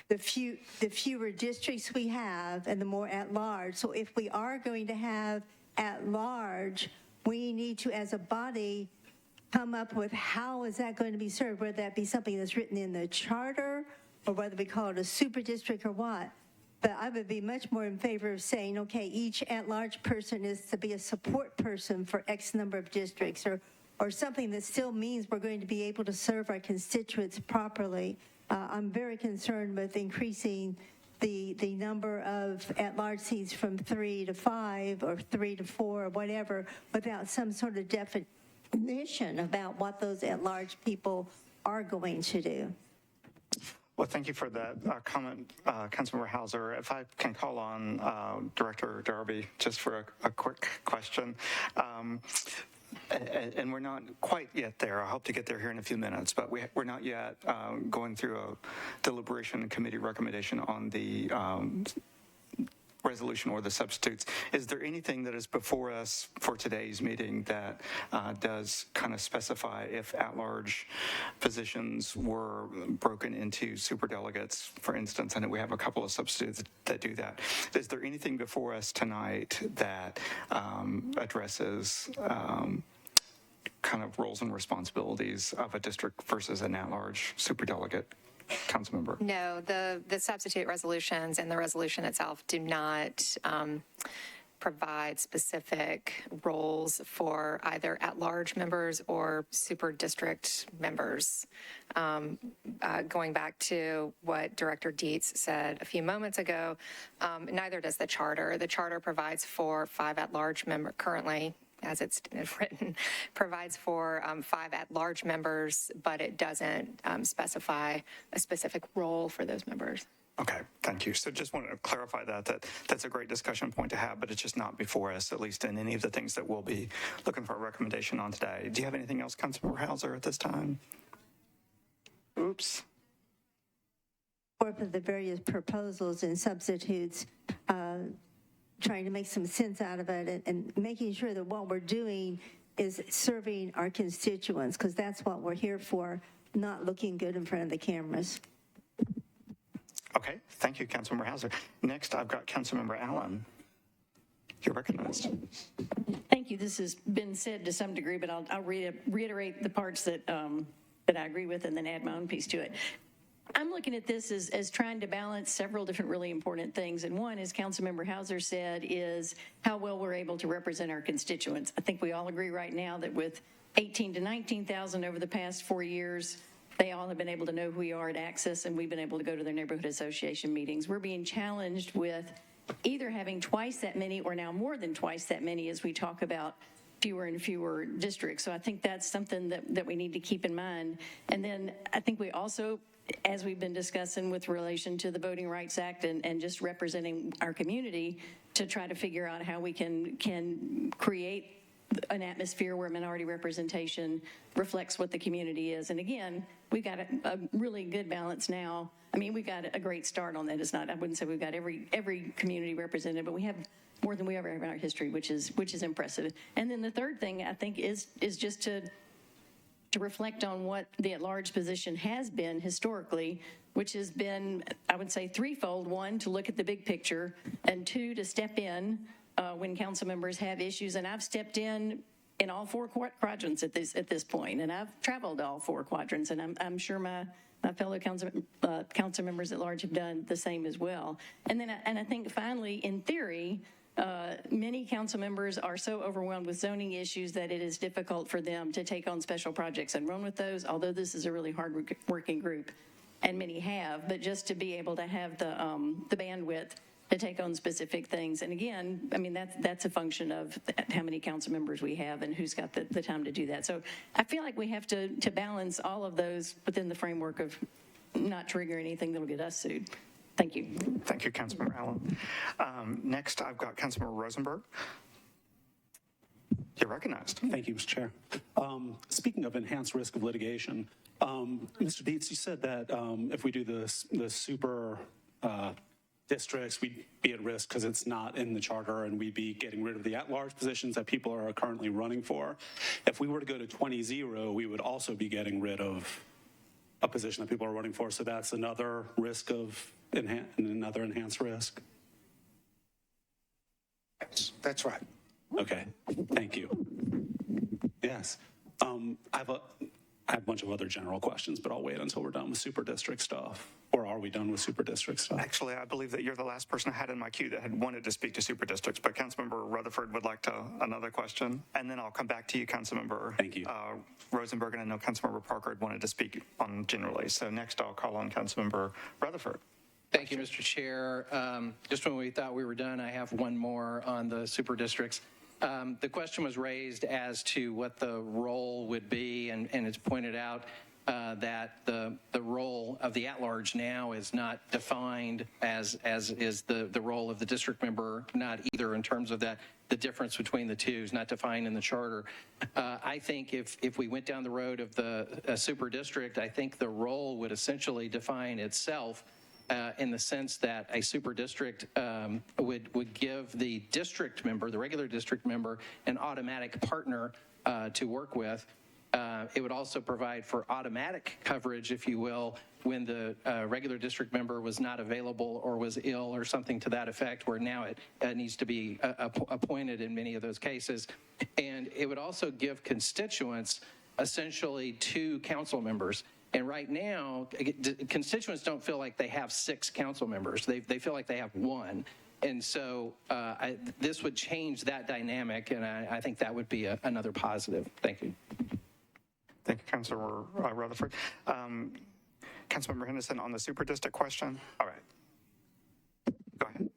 the fewer districts we have and the more at large. So if we are going to have at large, we need to, as a body, come up with how is that going to be served, whether that be something that's written in the charter or whether we call it a super district or what. But I would be much more in favor of saying, okay, each at-large person is to be a support person for X number of districts, or something that still means we're going to be able to serve our constituents properly. I'm very concerned with increasing the number of at-large seats from 3 to 5 or 3 to 4 or whatever without some sort of definition about what those at-large people are going to do. Well, thank you for that comment, Councilmember Hauser. If I can call on Director Darby just for a quick question. And we're not quite yet there. I hope to get there here in a few minutes, but we're not yet going through a deliberation and committee recommendation on the resolution or the substitutes. Is there anything that is before us for today's meeting that does kind of specify if at-large positions were broken into superdelegates, for instance? I know we have a couple of substitutes that do that. Is there anything before us tonight that addresses kind of roles and responsibilities of a district versus an at-large superdelegate? Councilmember. No, the substitute resolutions and the resolution itself do not provide specific roles for either at-large members or super district members. Going back to what Director Dietz said a few moments ago, neither does the charter. The charter provides for 5 at-large members currently, as it's written, provides for 5 at-large members, but it doesn't specify a specific role for those members. Okay, thank you. So just wanted to clarify that's a great discussion point to have, but it's just not before us, at least in any of the things that we'll be looking for a recommendation on today. Do you have anything else, Councilmember Hauser, at this time? Oops. For the various proposals and substitutes, trying to make some sense out of it and making sure that what we're doing is serving our constituents, because that's what we're here for, not looking good in front of the cameras. Okay, thank you, Councilmember Hauser. Next, I've got Councilmember Allen. You're recognized. Thank you. This has been said to some degree, but I'll reiterate the parts that I agree with and then add my own piece to it. I'm looking at this as trying to balance several different really important things. And one, as Councilmember Hauser said, is how well we're able to represent our constituents. I think we all agree right now that with 18 to 19,000 over the past 4 years, they all have been able to know who we are at Access, and we've been able to go to their neighborhood association meetings. We're being challenged with either having twice that many or now more than twice that many as we talk about fewer and fewer districts. So I think that's something that we need to keep in mind. And then I think we also as we've been discussing with relation to the Voting Rights Act and just representing our community, to try to figure out how we can create an atmosphere where minority representation reflects what the community is. And again, we've got a really good balance now. I mean, we've got a great start on that. It's not, I wouldn't say we've got every community represented, but we have more than we ever have in our history, which is impressive. And then the third thing, I think, is just to reflect on what the at-large position has been historically, which has been, I would say, threefold. One, to look at the big picture, and two, to step in when council members have issues. And I've stepped in all four quadrants at this point, and I've traveled all four quadrants, and I'm sure my fellow council members at large have done the same as well. And then, I think finally, in theory, many council members are so overwhelmed with zoning issues that it is difficult for them to take on special projects and run with those, although this is a really hard working group, and many have, but just to be able to have the bandwidth to take on specific things. And again, I mean, that's a function of how many council members we have and who's got the time to do that. So I feel like we have to balance all of those within the framework of not trigger anything that'll get us sued. Thank you. Thank you, Councilmember Allen. Next, I've got Councilmember Rosenberg. You're recognized. Thank you, Mr. Chair. Speaking of enhanced risk of litigation, Mr. Dietz, you said that if we do the super districts, we'd be at risk because it's not in the charter, and we'd be getting rid of the at-large positions that people are currently running for. If we were to go to 20-0, we would also be getting rid of a position that people are running for. So that's another risk of another enhanced risk. That's right. Okay, thank you. Yes, I have a bunch of other general questions, but I'll wait until we're done with super district stuff. Or are we done with super district stuff? Actually, I believe that you're the last person I had in my queue that had wanted to speak to super districts, but Councilmember Rutherford would like another question, and then I'll come back to you, Councilmember. Thank you. Rosenberg, and I know Councilmember Parker had wanted to speak on generally. So next, I'll call on Councilmember Rutherford. Thank you, Mr. Chair. Just when we thought we were done, I have one more on the super districts. The question was raised as to what the role would be, and it's pointed out that the role of the at-large now is not defined as is the role of the district member, not either in terms of that the difference between the two is not defined in the charter. I think if we went down the road of the super district, I think the role would essentially define itself in the sense that a super district would give the district member, the regular district member, an automatic partner to work with. It would also provide for automatic coverage, if you will, when the regular district member was not available or was ill or something to that effect, where now it needs to be appointed in many of those cases. And it would also give constituents essentially 2 council members. And right now, constituents don't feel like they have 6 council members. They feel like they have 1. And so this would change that dynamic, and I think that would be another positive. Thank you. Thank you, Councilmember Rutherford. Councilmember Henderson on the super district question. All right. Go ahead.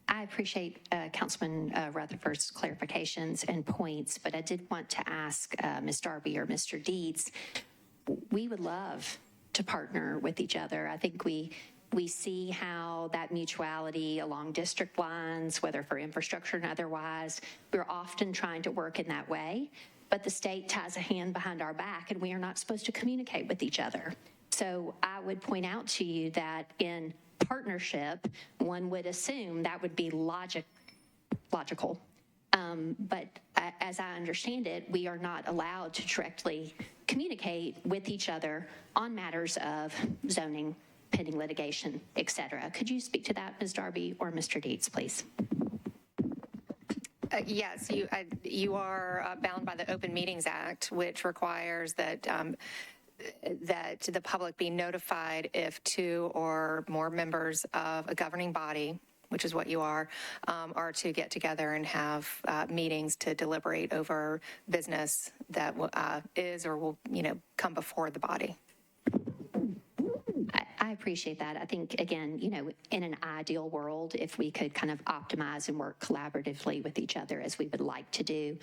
I appreciate Councilman Rutherford's clarifications and points, but I did want to ask Ms. Darby or Mr. Dietz, we would love to partner with each other. I think we see how that mutuality along district lines, whether for infrastructure and otherwise, we're often trying to work in that way, but the state ties a hand behind our back and we are not supposed to communicate with each other. So I would point out to you that in partnership, one would assume that would be logical. But as I understand it, we are not allowed to directly communicate with each other on matters of zoning, pending litigation, et cetera. Could you speak to that, Ms. Darby or Mr. Dietz, please? Yes, you are bound by the Open Meetings Act, which requires that that the public be notified if 2 or more members of a governing body, which is what you are to get together and have meetings to deliberate over business that is or will, come before the body. I appreciate that. I think, again, in an ideal world, if we could kind of optimize and work collaboratively with each other as we would like to do.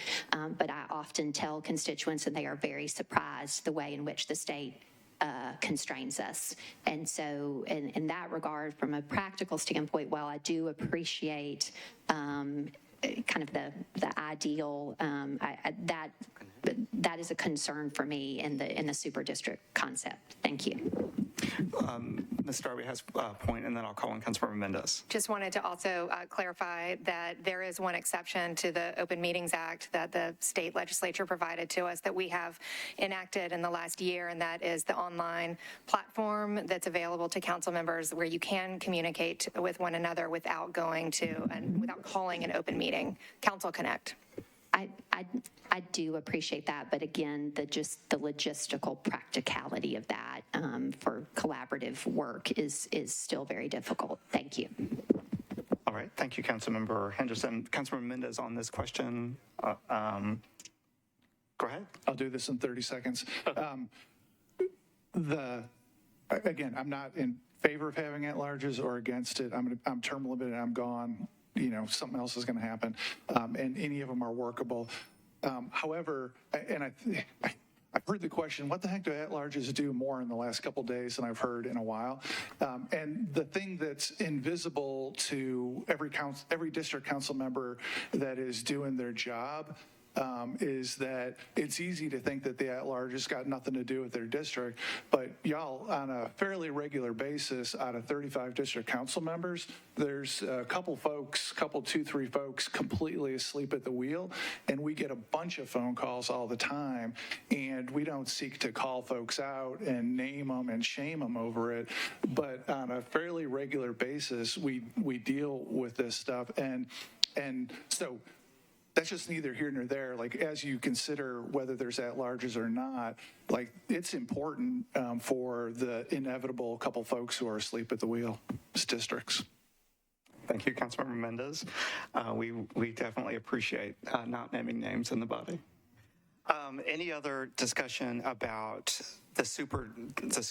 But I often tell constituents, and they are very surprised the way in which the state constrains us. And so in that regard, from a practical standpoint, while I do appreciate kind of the ideal, that is a concern for me in the super district concept. Thank you. Ms. Darby has a point, and then I'll call on Councilmember Mendez. Just wanted to also clarify that there is one exception to the Open Meetings Act that the state legislature provided to us that we have enacted in the last year, and that is the online platform that's available to council members where you can communicate with one another without going to and without calling an open meeting, Council Connect. I do appreciate that, but again, just the logistical practicality of that for collaborative work is still very difficult. Thank you. All right. Thank you, Councilmember Henderson. Councilmember Mendez on this question. Go ahead. I'll do this in 30 seconds. Again, I'm not in favor of having at-larges or against it. I'm term limited. I'm gone. Something else is going to happen, and any of them are workable. However, and I've heard the question, what the heck do at-larges do more in the last couple of days than I've heard in a while? And the thing that's invisible to every district council member that is doing their job is that it's easy to think that the at-large has got nothing to do with their district, but y'all, on a fairly regular basis, out of 35 district council members, there's a couple, 2-3 folks completely asleep at the wheel, and we get a bunch of phone calls all the time, and we don't seek to call folks out and name them and shame them over it, but on a fairly regular basis, we deal with this stuff, and so that's just neither here nor there. Like, as you consider whether there's at-larges or not, like, it's important for the inevitable couple folks who are asleep at the wheel as districts. Thank you, Councilmember Mendez. We definitely appreciate not naming names in the body. Any other discussion about this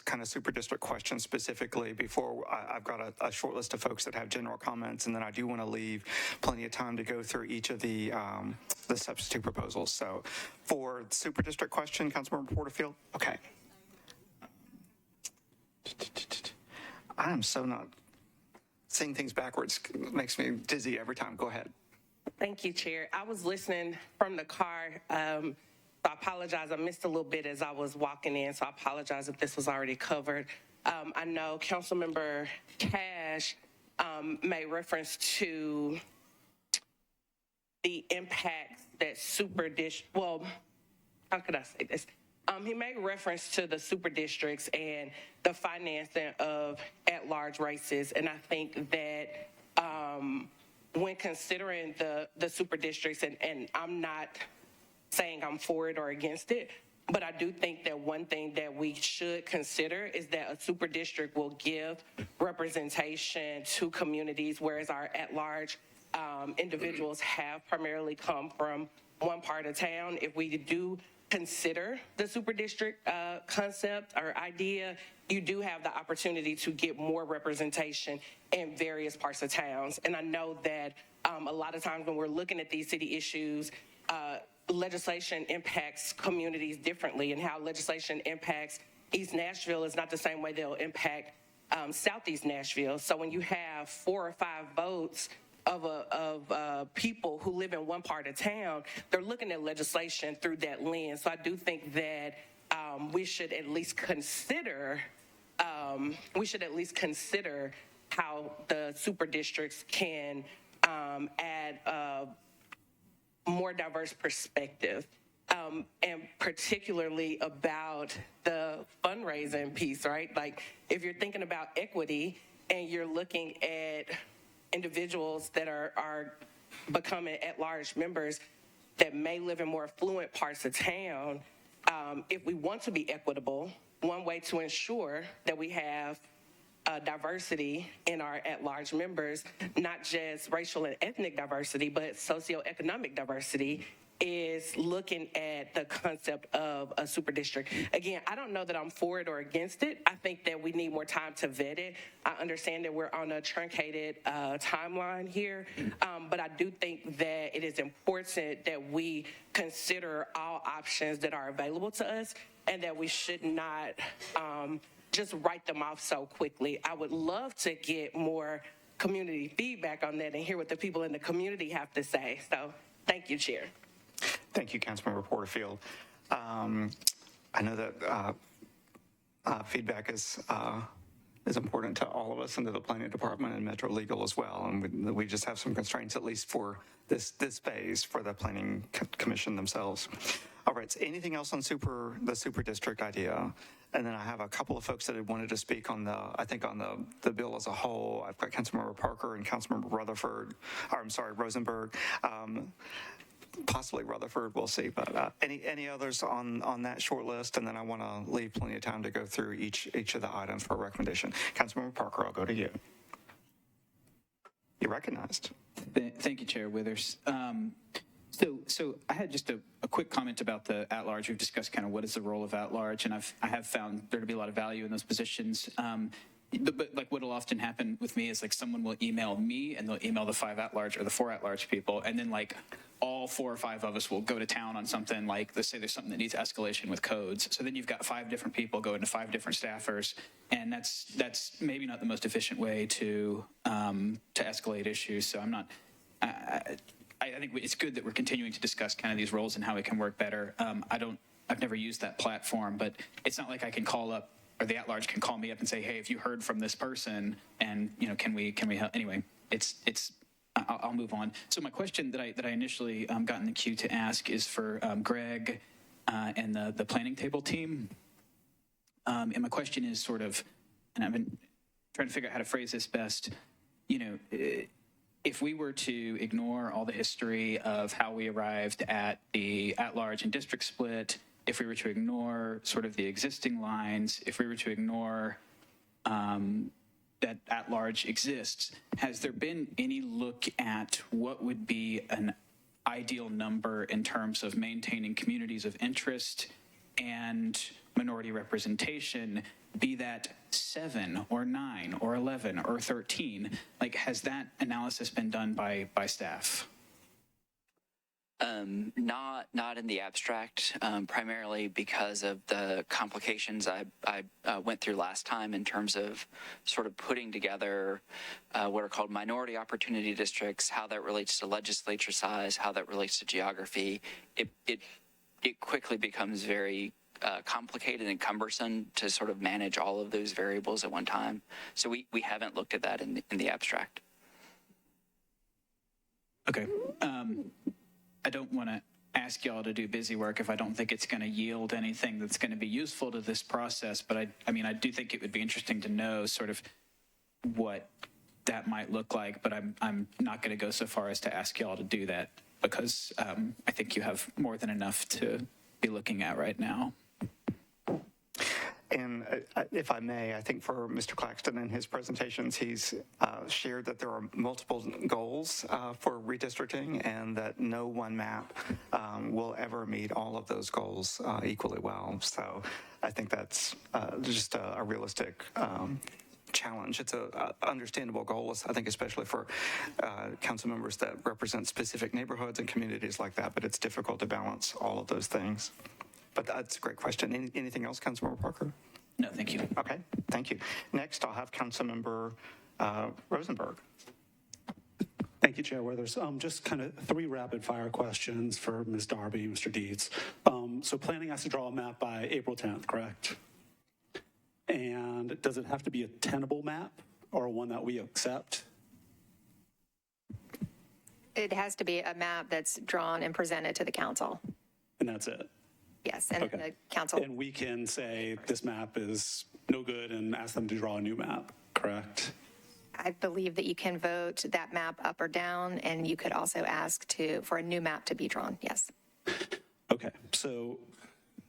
kind of super district question specifically before I've got a short list of folks that have general comments, and then I do want to leave plenty of time to go through each of the substitute proposals. So for super district question, Councilmember Porterfield, okay. I am so not seeing things backwards. It makes me dizzy every time. Go ahead. Thank you, Chair. I was listening from the car. So I apologize. I missed a little bit as I was walking in, so I apologize if this was already covered. I know Councilmember Cash made reference to the impacts that how could I say this? He made reference to the super districts and the financing of at-large races, and I think that when considering the super districts, and I'm not saying I'm for it or against it, but I do think that one thing that we should consider is that a super district will give representation to communities, whereas our at-large individuals have primarily come from one part of town. If we do consider the super district concept or idea, you do have the opportunity to get more representation in various parts of towns. And I know that a lot of times when we're looking at these city issues, legislation impacts communities differently, and how legislation impacts East Nashville is not the same way they'll impact Southeast Nashville. So when you have 4 or 5 votes of people who live in one part of town, they're looking at legislation through that lens. So I do think that we should at least consider how the super districts can add more diverse perspective, and particularly about the fundraising piece, right? Like, if you're thinking about equity and you're looking at individuals that are becoming at-large members that may live in more affluent parts of town, if we want to be equitable, one way to ensure that we have diversity in our at-large members, not just racial and ethnic diversity, but socioeconomic diversity, is looking at the concept of a super district. Again, I don't know that I'm for it or against it. I think that we need more time to vet it. I understand that we're on a truncated timeline here, but I do think that it is important that we consider all options that are available to us and that we should not just write them off so quickly. I would love to get more community feedback on that and hear what the people in the community have to say. So thank you, Chair. Thank you, Councilmember Porterfield. I know that feedback is important to all of us and to the planning department and Metro Legal as well. And we just have some constraints, at least for this phase, for the planning commission themselves. All right, so anything else on the super district idea? And then I have a couple of folks that had wanted to speak on the bill as a whole. I've got Councilmember Parker and Councilmember Rosenberg. Possibly Rutherford, we'll see. But any others on that short list? And then I want to leave plenty of time to go through each of the items for a recommendation. Councilmember Parker, I'll go to you. You're recognized. Thank you, Chair Withers. So I had just a quick comment about the at-large. We've discussed kind of what is the role of at-large, and I have found there to be a lot of value in those positions. But like what will often happen with me is like someone will email me and they'll email the 5 at-large or the 4 at-large people, and then like all 4 or 5 of us will go to town on something, like let's say there's something that needs escalation with codes. So then you've got 5 different people going to 5 different staffers, and that's maybe not the most efficient way to escalate issues. So I'm not. I think it's good that we're continuing to discuss kind of these roles and how it can work better. I've never used that platform, but it's not like I can call up, or the at-large can call me up and say, hey, have you heard from this person? And, can we help? Anyway, I'll move on. So my question that I initially got in the queue to ask is for Greg and the planning table team. And my question is sort of, and I've been trying to figure out how to phrase this best, if we were to ignore all the history of how we arrived at the at-large and district split, if we were to ignore sort of the existing lines, if we were to ignore that at-large exists, has there been any look at what would be an ideal number in terms of maintaining communities of interest and minority representation, be that 7 or 9 or 11 or 13? Like, has that analysis been done by staff? Not in the abstract, primarily because of the complications I went through last time in terms of sort of putting together what are called minority opportunity districts, how that relates to legislature size, how that relates to geography. It quickly becomes very complicated and cumbersome to sort of manage all of those variables at one time. So we haven't looked at that in the abstract. Okay. I don't want to ask y'all to do busy work if I don't think it's going to yield anything that's going to be useful to this process. But I do think it would be interesting to know sort of what that might look like. But I'm not going to go so far as to ask y'all to do that because I think you have more than enough to be looking at right now. And if I may, I think for Mr. Claxton in his presentations, he's shared that there are multiple goals for redistricting and that no one map will ever meet all of those goals equally well. So I think that's just a realistic challenge. It's an understandable goal, I think, especially for council members that represent specific neighborhoods and communities like that, but it's difficult to balance all of those things. But that's a great question. Anything else, Councilmember Parker? No, thank you. Okay, thank you. Next, I'll have Councilmember Rosenberg. Thank you, Chair Withers. Just kind of 3 rapid-fire questions for Ms. Darby, Mr. Dietz. So planning has to draw a map by April 10th, correct? And does it have to be a tenable map or one that we accept? It has to be a map that's drawn and presented to the council. And that's it? Yes, and Okay. the council. And we can say this map is no good and ask them to draw a new map, correct? I believe that you can vote that map up or down, and you could also ask for a new map to be drawn, yes. Okay, so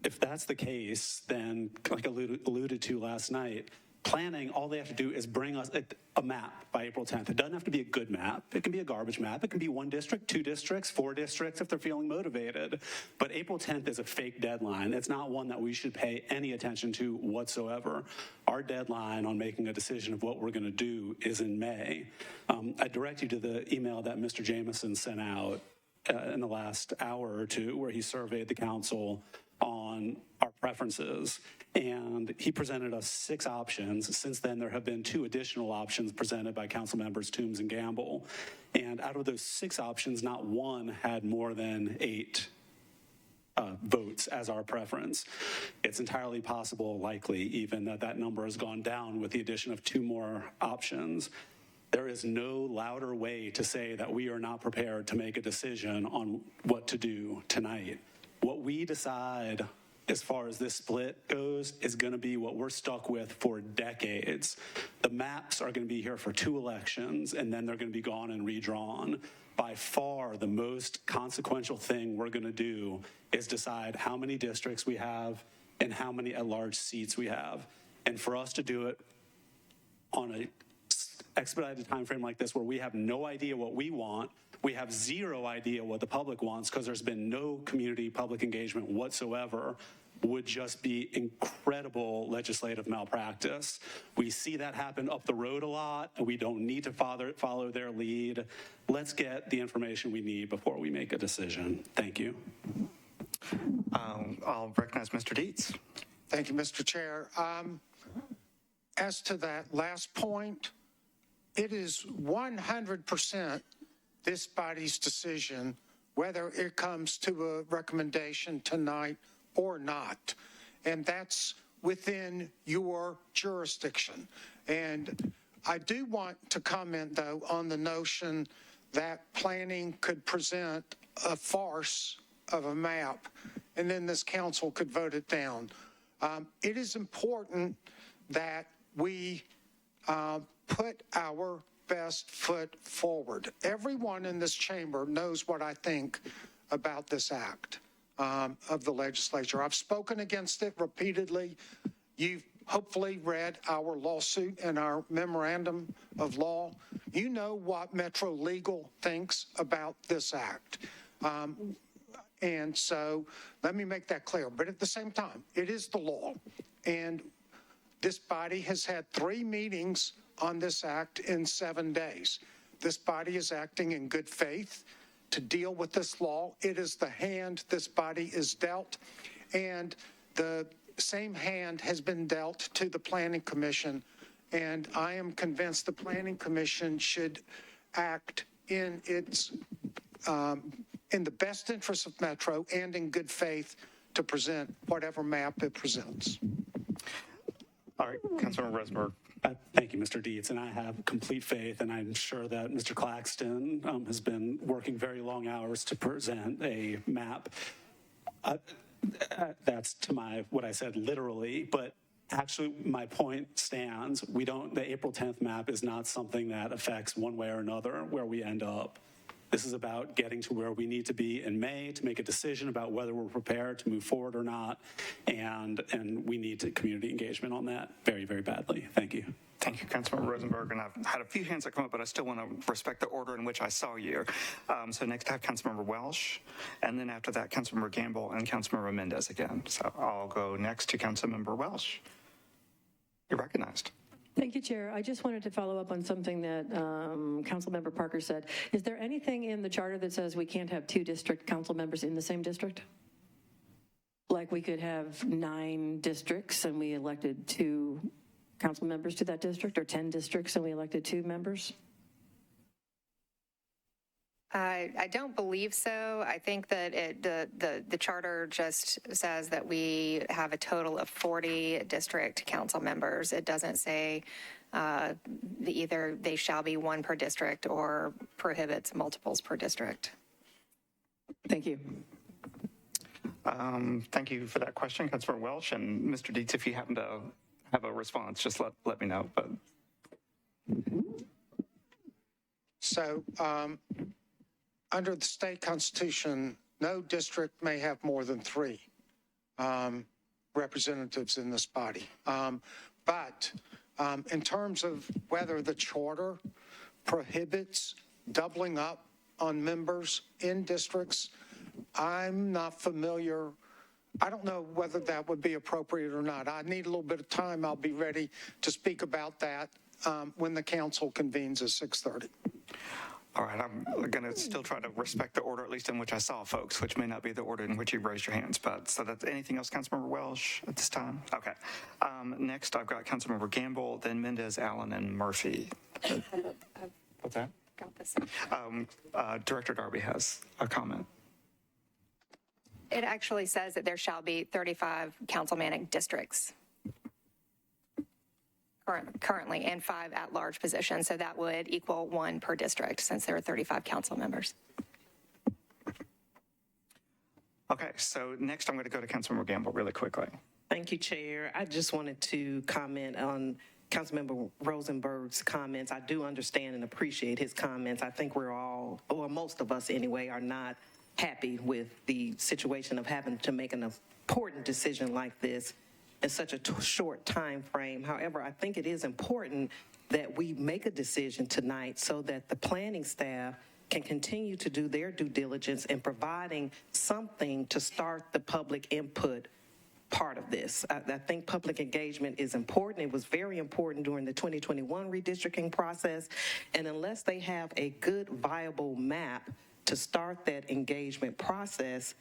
if that's the case, then like alluded to last night, Planning, all they have to do is bring us a map by April 10th. It doesn't have to be a good map. It can be a garbage map. It can be 1 district, 2 districts, 4 districts if they're feeling motivated. But April 10th is a fake deadline. It's not one that we should pay any attention to whatsoever. Our deadline on making a decision of what we're going to do is in May. I direct you to the email that Mr. Jameson sent out in the last hour or two, where he surveyed the council on our preferences, and he presented us 6 options. Since then, there have been 2 additional options presented by council members Toombs and Gamble, and out of those 6 options, not one had more than 8 votes as our preference. It's entirely possible, likely even, that that number has gone down with the addition of 2 more options. There is no louder way to say that we are not prepared to make a decision on what to do tonight. What we decide as far as this split goes is going to be what we're stuck with for decades. The maps are going to be here for 2 elections, and then they're going to be gone and redrawn. By far, the most consequential thing we're going to do is decide how many districts we have and how many at-large seats we have. And for us to do it on an expedited time frame like this, where we have no idea what we want, we have 0 idea what the public wants because there's been no community public engagement whatsoever, would just be incredible legislative malpractice. We see that happen up the road a lot, and we don't need to follow their lead. Let's get the information we need before we make a decision. Thank you. I'll recognize Mr. Dietz. Thank you, Mr. Chair. As to that last point, it is 100% this body's decision whether it comes to a recommendation tonight or not. And that's within your jurisdiction. And I do want to comment, though, on the notion that planning could present a farce of a map, and then this council could vote it down. It is important that we put our best foot forward. Everyone in this chamber knows what I think about this act of the legislature. I've spoken against it repeatedly. You've hopefully read our lawsuit and our memorandum of law. You know what Metro Legal thinks about this act. And so let me make that clear. But at the same time, it is the law. And this body has had 3 meetings on this act in 7 days. This body is acting in good faith to deal with this law. It is the hand this body is dealt, and the same hand has been dealt to the Planning Commission, and I am convinced the Planning Commission should act in its in the best interest of Metro and in good faith to present whatever map it presents. All right, Councilmember Rosenberg. Thank you, Mr. Dietz, and I have complete faith, and I'm sure that Mr. Claxton has been working very long hours to present a map. That's to what I said literally, but actually my point stands. The April 10th map is not something that affects one way or another where we end up. This is about getting to where we need to be in May to make a decision about whether we're prepared to move forward or not, and we need community engagement on that very, very badly. Thank you. Thank you, Councilmember Rosenberg. And I've had a few hands that come up, but I still want to respect the order in which I saw you. So next I have Councilmember Welsh, and then after that, Councilmember Gamble and Councilmember Mendez again. So I'll go next to Councilmember Welsh. You're recognized. Thank you, Chair. I just wanted to follow up on something that Councilmember Parker said. Is there anything in the charter that says we can't have 2 district council members in the same district? Like we could have 9 districts and we elected 2 council members to that district, or 10 districts and we elected 2 members? I don't believe so. I think that the charter just says that we have a total of 40 district council members. It doesn't say either they shall be 1 per district or prohibits multiples per district. Thank you. Thank you for that question, Councilmember Welsh. And Mr. Dietz, if you happen to have a response, just let me know. But So, under the state constitution, no district may have more than 3 representatives in this body. But In terms of whether the charter prohibits doubling up on members in districts, I'm not familiar. I don't know whether that would be appropriate or not. I need a little bit of time. I'll be ready to speak about that when the council convenes at 6:30. All right, I'm going to still try to respect the order, at least in which I saw folks, which may not be the order in which you raised your hands. But so that's anything else, Councilmember Welsh, at this time? Okay. Next, I've got Councilmember Gamble, then Mendez, Allen, and Murphy. What's that? Got this. Director Darby has a comment. It actually says that there shall be 35 councilmanic districts currently and 5 at-large positions. So that would equal 1 per district since there are 35 council members. Okay, so next I'm going to go to Councilmember Gamble really quickly. Thank you, Chair. I just wanted to comment on Councilmember Rosenberg's comments. I do understand and appreciate his comments. I think we're all, or most of us anyway, are not happy with the situation of having to make an important decision like this in such a short time frame. However, I think it is important that we make a decision tonight so that the planning staff can continue to do their due diligence in providing something to start the public input part of this. I think public engagement is important. It was very important during the 2021 redistricting process. And unless they have a good, viable map to start that engagement process,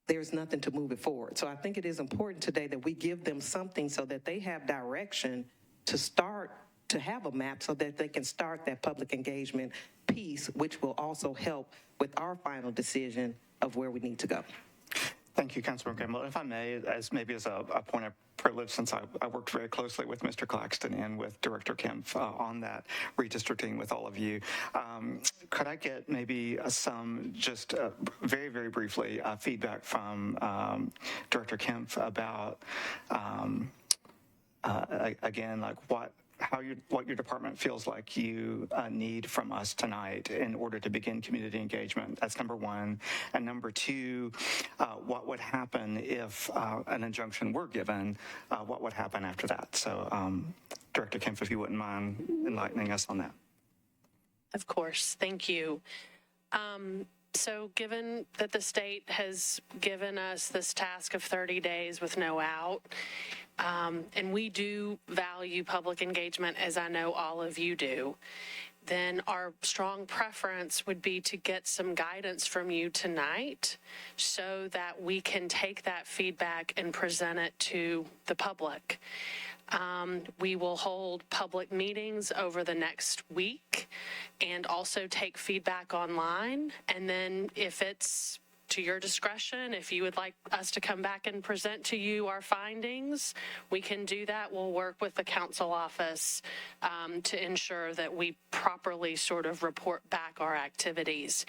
there's nothing to move it forward. So I think it is important today that we give them something so that they have direction to start to have a map so that they can start that public engagement piece, which will also help with our final decision of where we need to go. Thank you, Councilmember Gamble. If I may, as a point of privilege, since I worked very closely with Mr. Claxton and with Director Kempf on that redistricting with all of you, could I get maybe some, just very, very briefly, feedback from Director Kempf about, again, like what your department feels like you need from us tonight in order to begin community engagement. That's number one. And number two, what would happen if an injunction were given? What would happen after that? So, Director Kempf, if you wouldn't mind enlightening us on that. Of course. Thank you. So given that the state has given us this task of 30 days with no out, and we do value public engagement, as I know all of you do, then our strong preference would be to get some guidance from you tonight so that we can take that feedback and present it to the public. We will hold public meetings over the next week and also take feedback online. And then if it's to your discretion, if you would like us to come back and present to you our findings, we can do that. We'll work with the council office to ensure that we properly sort of report back our activities.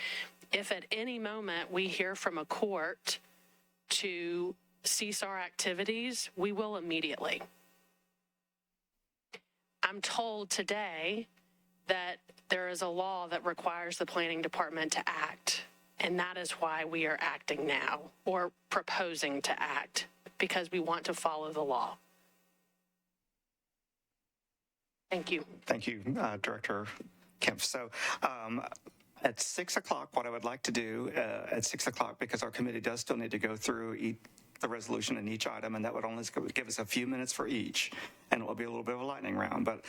If at any moment we hear from a court to cease our activities, we will immediately. I'm told today that there is a law that requires the planning department to act, and that is why we are acting now, or proposing to act, because we want to follow the law. Thank you. Thank you, Director Kempf. So at 6 o'clock, what I would like to do at 6 o'clock, because our committee does still need to go through the resolution in each item, and that would only give us a few minutes for each, and it will be a little bit of a lightning round. But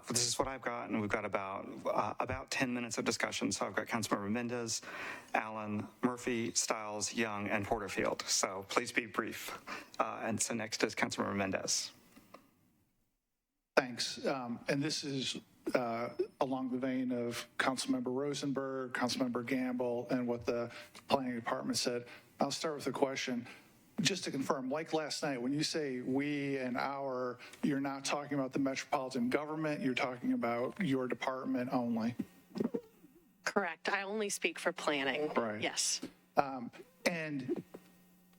this is what I've got, and we've got about 10 minutes of discussion. So I've got Councilmember Mendez, Allen, Murphy, Stiles, Young, and Porterfield. So please be brief. And so next is Councilmember Mendez. Thanks. And this is along the vein of Councilmember Rosenberg, Councilmember Gamble, and what the planning department said. I'll start with a question. Just to confirm, like last night, when you say we and our, you're not talking about the metropolitan government, you're talking about your department only. Correct. I only speak for planning. Right. Yes. And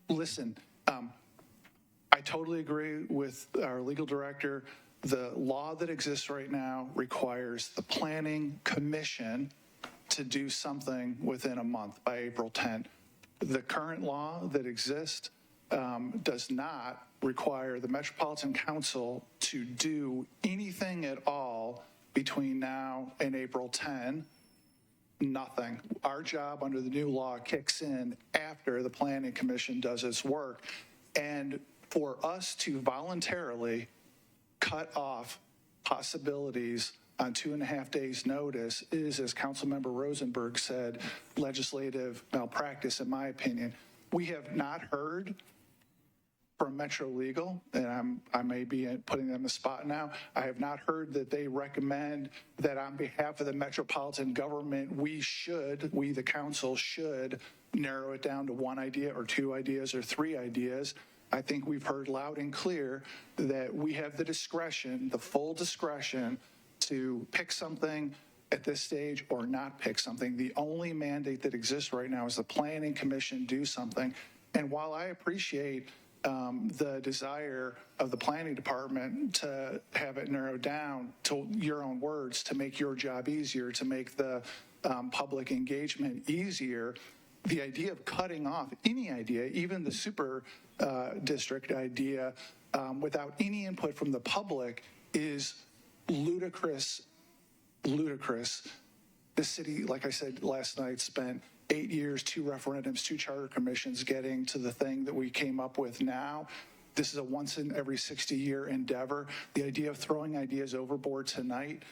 listen, I totally agree with our legal director. The law that exists right now requires the planning commission to do something within a month by April 10th. The current law that exists does not require the Metropolitan Council to do anything at all between now and April 10. Nothing. Our job under the new law kicks in after the Planning Commission does its work. And for us to voluntarily cut off possibilities on 2.5 days' notice is, as Councilmember Rosenberg said, legislative malpractice, in my opinion. We have not heard from Metro Legal, and I may be putting them on the spot now. I have not heard that they recommend that on behalf of the metropolitan government, we, the council, should narrow it down to one idea or two ideas or three ideas. I think we've heard loud and clear that we have the discretion, the full discretion, to pick something at this stage or not pick something. The only mandate that exists right now is the Planning Commission do something. And while I appreciate the desire of the planning department to have it narrowed down, to your own words, to make your job easier, to make the public engagement easier, the idea of cutting off any idea, even the super district idea, without any input from the public is ludicrous. The city, like I said last night, spent 8 years, 2 referendums, 2 charter commissions getting to the thing that we came up with now. This is a once in every 60-year endeavor. The idea of throwing ideas overboard tonight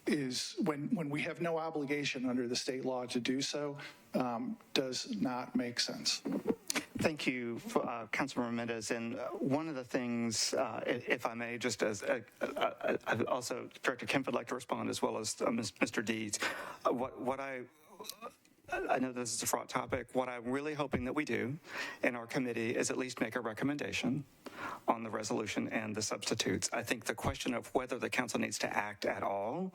is, when we have no obligation under the state law to do so, does not make sense. Thank you, Councilmember Mendez. And one of the things, if I may, just as also Director Kemp would like to respond, as well as Mr. Deeds. I know this is a fraught topic. What I'm really hoping that we do in our committee is at least make a recommendation on the resolution and the substitutes. I think the question of whether the council needs to act at all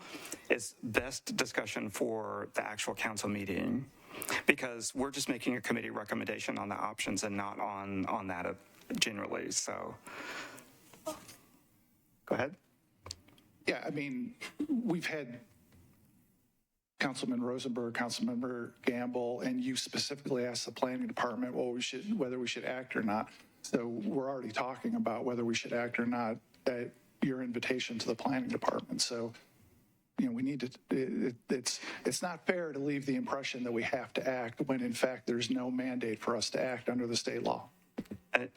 is best discussion for the actual council meeting, because we're just making a committee recommendation on the options and not on that generally. So go ahead. Yeah, I mean, we've had Councilman Rosenberg, Councilmember Gamble, and you specifically asked the planning department, whether we should act or not. So we're already talking about whether we should act or not at your invitation to the planning department. So, you know, we need to, it's not fair to leave the impression that we have to act when in fact there's no mandate for us to act under the state law.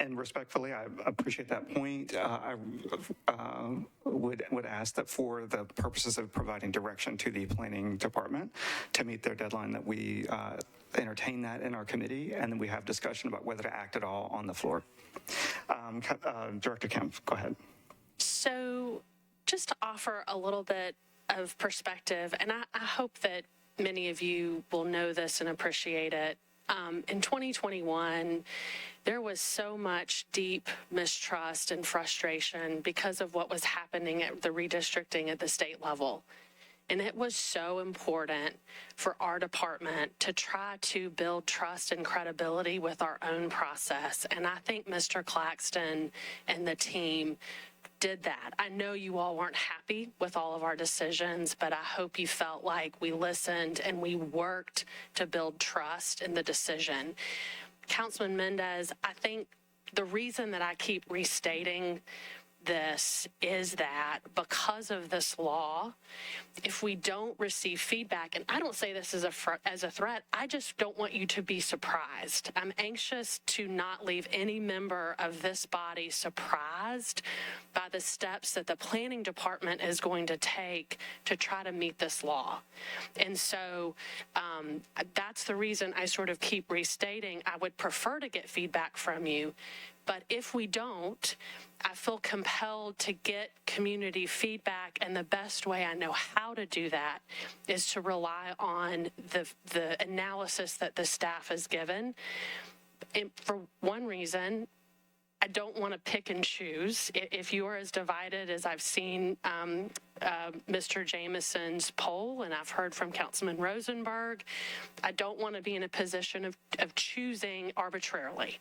And respectfully, I appreciate that point. I would ask that for the purposes of providing direction to the planning department to meet their deadline, that we entertain that in our committee, and then we have discussion about whether to act at all on the floor. Director Kemp, go ahead. So just to offer a little bit of perspective, and I hope that many of you will know this and appreciate it. In 2021, there was so much deep mistrust and frustration because of what was happening at the redistricting at the state level. And it was so important for our department to try to build trust and credibility with our own process. And I think Mr. Claxton and the team did that. I know you all weren't happy with all of our decisions, but I hope you felt like we listened and we worked to build trust in the decision. Councilman Mendez, I think the reason that I keep restating this is that because of this law, if we don't receive feedback, and I don't say this as a threat, I just don't want you to be surprised. I'm anxious to not leave any member of this body surprised by the steps that the planning department is going to take to try to meet this law. And so that's the reason I sort of keep restating. I would prefer to get feedback from you. But if we don't, I feel compelled to get community feedback, and the best way I know how to do that is to rely on the analysis that the staff has given. And for one reason, I don't want to pick and choose. If you are as divided as I've seen Mr. Jameson's poll, and I've heard from Councilman Rosenberg, I don't want to be in a position of choosing arbitrarily.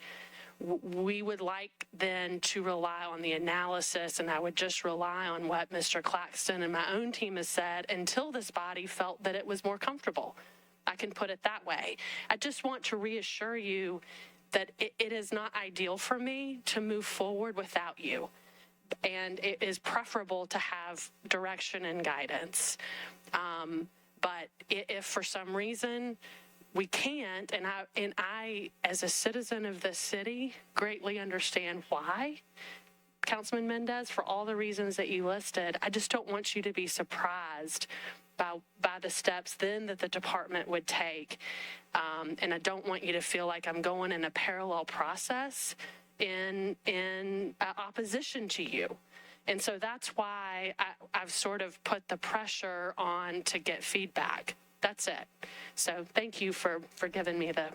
We would like then to rely on the analysis, and I would just rely on what Mr. Claxton and my own team has said until this body felt that it was more comfortable. I can put it that way. I just want to reassure you that it is not ideal for me to move forward without you. And it is preferable to have direction and guidance. But if for some reason we can't, and I, as a citizen of this city, greatly understand why, Councilman Mendez, for all the reasons that you listed, I just don't want you to be surprised by the steps then that the department would take. And I don't want you to feel like I'm going in a parallel process in opposition to you. And so that's why I've sort of put the pressure on to get feedback. That's it. So thank you for giving me the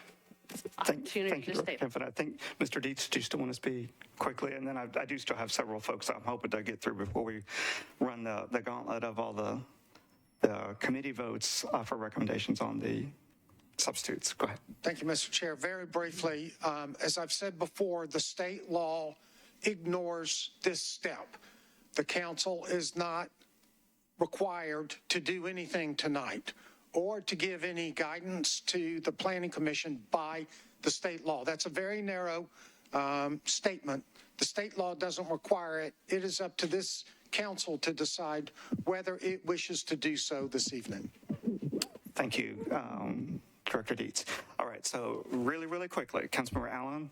opportunity Thank you, to state Director Kempfen. I think Mr. Dietz, do you still want to speak quickly? And then I do still have several folks I'm hoping to get through before we run the gauntlet of all the committee votes for recommendations on the substitutes. Go ahead. Thank you, Mr. Chair. Very briefly, as I've said before, the state law ignores this step. The council is not required to do anything tonight or to give any guidance to the Planning Commission by the state law. That's a very narrow statement. The state law doesn't require it. It is up to this council to decide whether it wishes to do so this evening. Thank you, Director Dietz. All right, so really quickly, Councilmember Allen.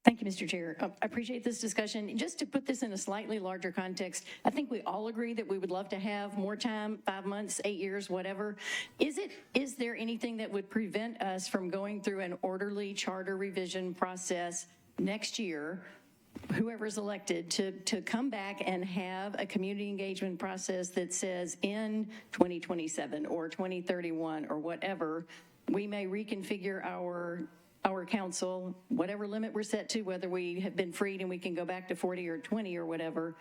Thank you, Mr. Chair. I appreciate this discussion. Just to put this in a slightly larger context, I think we all agree that we would love to have more time, 5 months, 8 years, whatever. Is there anything that would prevent us from going through an orderly charter revision process next year, whoever's elected, to come back and have a community engagement process that says in 2027 or 2031 or whatever, we may reconfigure our council, whatever limit we're set to, whether we have been freed and we can go back to 40 or 20 or whatever,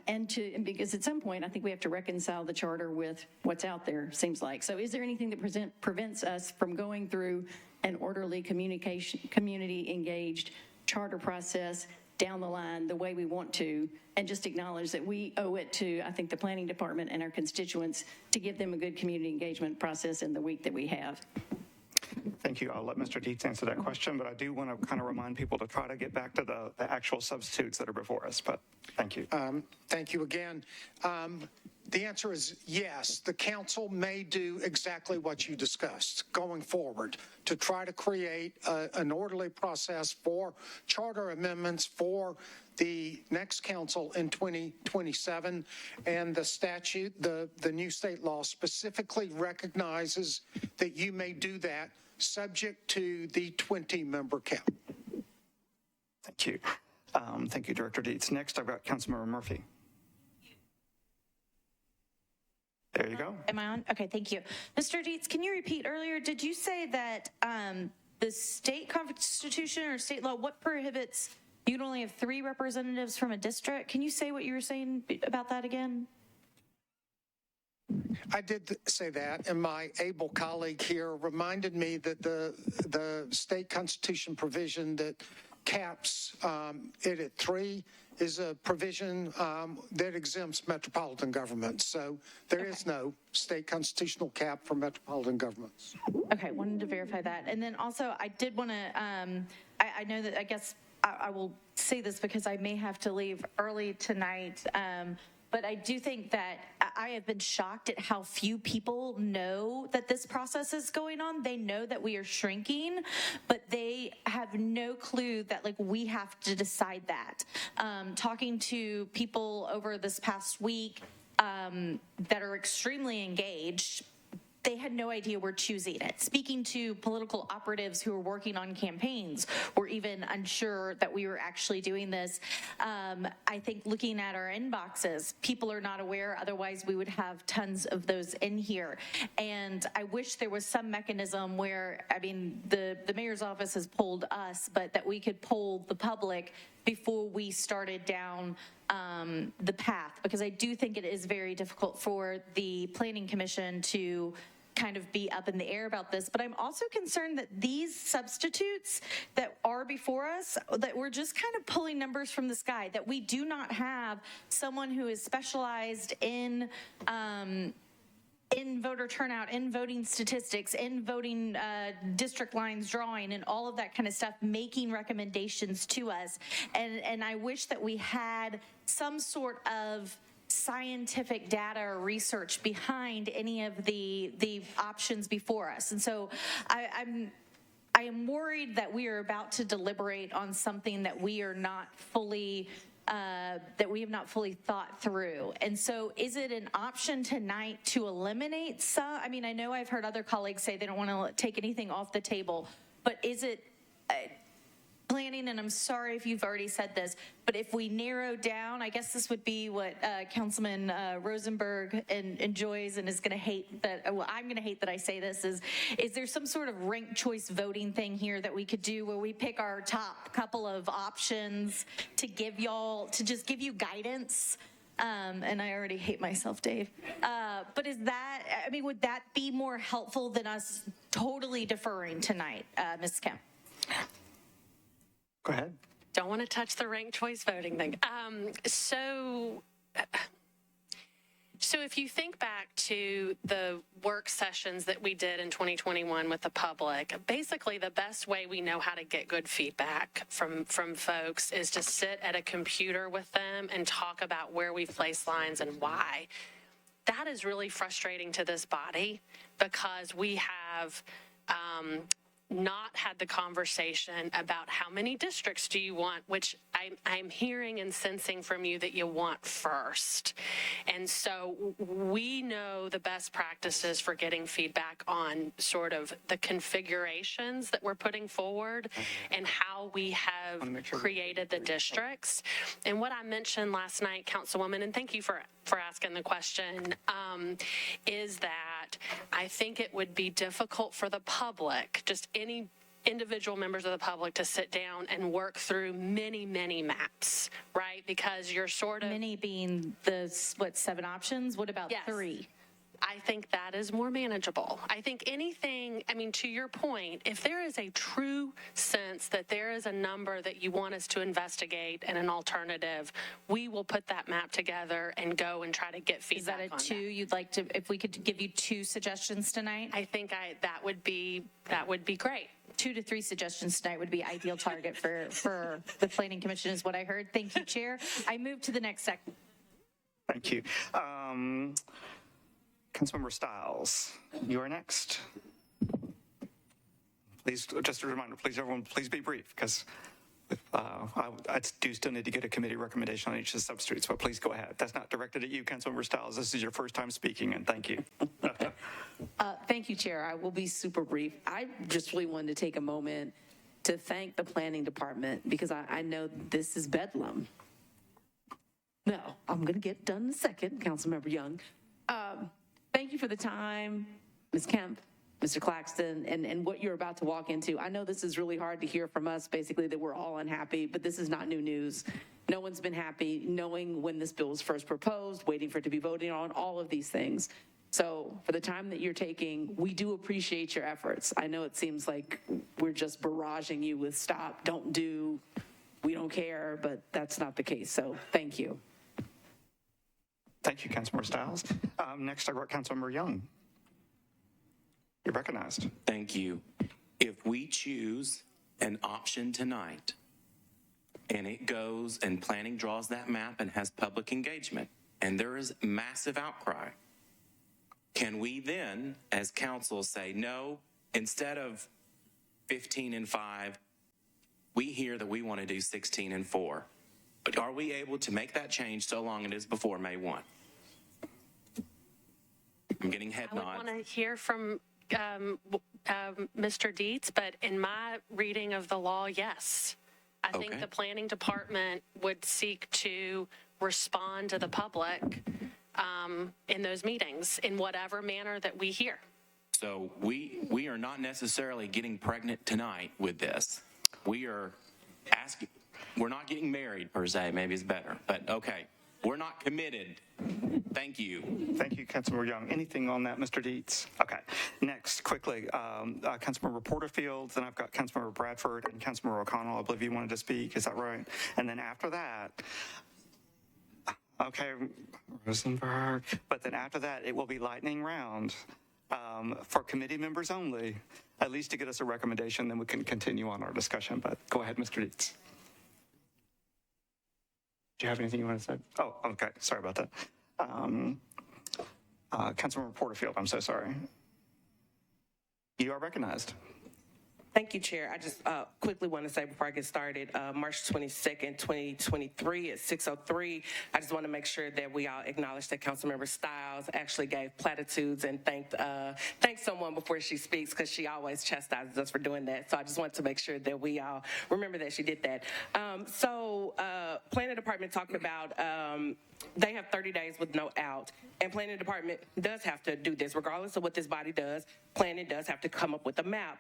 and because at some point I think we have to reconcile the charter with what's out there, seems like. So is there anything that prevents us from going through an orderly community engaged charter process down the line the way we want to, and just acknowledge that we owe it to, I think, the planning department and our constituents to give them a good community engagement process in the week that we have? Thank you. I'll let Mr. Dietz answer that question, but I do want to kind of remind people to try to get back to the actual substitutes that are before us, but thank you. Thank you again. The answer is yes. The council may do exactly what you discussed going forward to try to create an orderly process for charter amendments for the next council in 2027. And the statute, the new state law specifically recognizes that you may do that subject to the 20-member cap. Thank you. Thank you, Director Dietz. Next, I've got Councilmember Murphy. There you go. Am I on? Okay, thank you. Mr. Dietz, can you repeat earlier, did you say that the state constitution or state law, what prohibits you can only have 3 representatives from a district? Can you say what you were saying about that again? I did say that, and my able colleague here reminded me that the state constitution provision that caps it at 3 is a provision that exempts metropolitan governments. So there is no state constitutional cap for metropolitan governments. Okay, wanted to verify that. And then also, I did want to, I know that, I guess I will say this because I may have to leave early tonight, but I do think that I have been shocked at how few people know that this process is going on. They know that we are shrinking, but they have no clue that we have to decide that. Talking to people over this past week that are extremely engaged, they had no idea we're choosing it. Speaking to political operatives who are working on campaigns were even unsure that we were actually doing this. I think looking at our inboxes, people are not aware, otherwise we would have tons of those in here. And I wish there was some mechanism where, I mean, the mayor's office has polled us, but that we could poll the public before we started down the path, because I do think it is very difficult for the Planning Commission to kind of be up in the air about this. But I'm also concerned that these substitutes that are before us, that we're just kind of pulling numbers from the sky, that we do not have someone who is specialized in, I mean, the mayor's office has polled us, but that we could poll the public before we started down the path, because I do think it is very difficult for the Planning Commission to kind of be up in the air about this. But I'm also concerned that these substitutes that are before us, that we're just kind of pulling numbers from the sky, that we do not have someone who is specialized in in voter turnout, in voting statistics, in voting district lines drawing, and all of that kind of stuff, making recommendations to us. And I wish that we had some sort of scientific data or research behind any of the options before us. And so I am worried that we are about to deliberate on something that we are not fully that we have not fully thought through. And so is it an option tonight to eliminate some? I mean, I know I've heard other colleagues say they don't want to take anything off the table, but is it planning, and I'm sorry if you've already said this, but if we narrow down, I guess this would be what Councilman Rosenberg enjoys and is going to hate that, well, I'm going to hate that I say this, is there some sort of ranked choice voting thing here that we could do where we pick our top couple of options to give y'all, to just give you guidance? And I already hate myself, Dave. But is that, I mean, would that be more helpful than us totally deferring tonight, Ms. Kemp? Go ahead. Don't want to touch the ranked choice voting thing. So if you think back to the work sessions that we did in 2021 with the public, basically the best way we know how to get good feedback from folks is to sit at a computer with them and talk about where we've placed lines and why. That is really frustrating to this body because we have not had the conversation about how many districts do you want, which I'm hearing and sensing from you that you want first. And so we know the best practices for getting feedback on sort of the configurations that we're putting forward and how we have created the districts. And what I mentioned last night, Councilwoman, and thank you for asking the question, is that I think it would be difficult for the public, just any individual members of the public, to sit down and work through many, many maps, right? Because you're sort of... Many being the, what, 7 options? What about 3? I think that is more manageable. I think anything, I mean, to your point, if there is a true sense that there is a number that you want us to investigate and an alternative, we will put that map together and go and try to get feedback. Is that a 2? You'd like to, if we could give you 2 suggestions tonight? I think that would be great. 2 to 3 suggestions tonight would be ideal target for the Planning Commission, is what I heard. Thank you, Chair. I move to the next section. Thank you. Councilmember Stiles, you are next. Please, just a reminder, please, everyone, please be brief, because I do still need to get a committee recommendation on each of the substitutes, but please go ahead. That's not directed at you, Councilmember Stiles. This is your first time speaking, and thank you. Thank you, Chair. I will be super brief. I just really wanted to take a moment to thank the Planning Department, because I know this is bedlam. No, I'm going to get done in a second, Councilmember Young. Thank you for the time, Ms. Kemp, Mr. Claxton, and what you're about to walk into. I know this is really hard to hear from us, basically, that we're all unhappy, but this is not new news. No one's been happy knowing when this bill was first proposed, waiting for it to be voted on, all of these things. So for the time that you're taking, we do appreciate your efforts. I know it seems like we're just barraging you with stop, don't do, we don't care, but that's not the case. So thank you. Thank you, Councilmember Stiles. Next, I got Councilmember Young. You're recognized. Thank you. If we choose an option tonight and it goes and planning draws that map and has public engagement and there is massive outcry, can we then, as council, say, no, instead of 15 and 5, we hear that we want to do 16 and 4. But are we able to make that change so long it is before May 1? I'm getting head nods. I would want to hear from Mr. Dietz, but in my reading of the law, yes. I think the planning department would seek to respond to the public in those meetings in whatever manner that we hear. So we are not necessarily getting pregnant tonight with this. We are asking, we're not getting married per se, maybe it's better, but okay. We're not committed. Thank you. Thank you, Councilmember Young. Anything on that, Mr. Dietz? Okay. Next, quickly, Councilmember Porterfield, then I've got Councilmember Bradford and Councilmember O'Connell. I believe you wanted to speak. Is that right? And then after that, Okay, Rosenberg. But then after that, it will be lightning round for committee members only, at least to get us a recommendation, then we can continue on our discussion. But go ahead, Mr. Dietz. Do you have anything you want to say? Oh, okay. Sorry about that. Councilmember Porterfield, I'm so sorry. You are recognized. Thank you, Chair. I just quickly want to say before I get started, March 22nd, 2023 at 6:03, I just want to make sure that we all acknowledge that Councilmember Stiles actually gave platitudes and thanked someone before she speaks, because she always chastises us for doing that. So I just want to make sure that we all remember that she did that. Planning Department talked about they have 30 days with no out, and Planning Department does have to do this regardless of what this body does. Planning does have to come up with a map.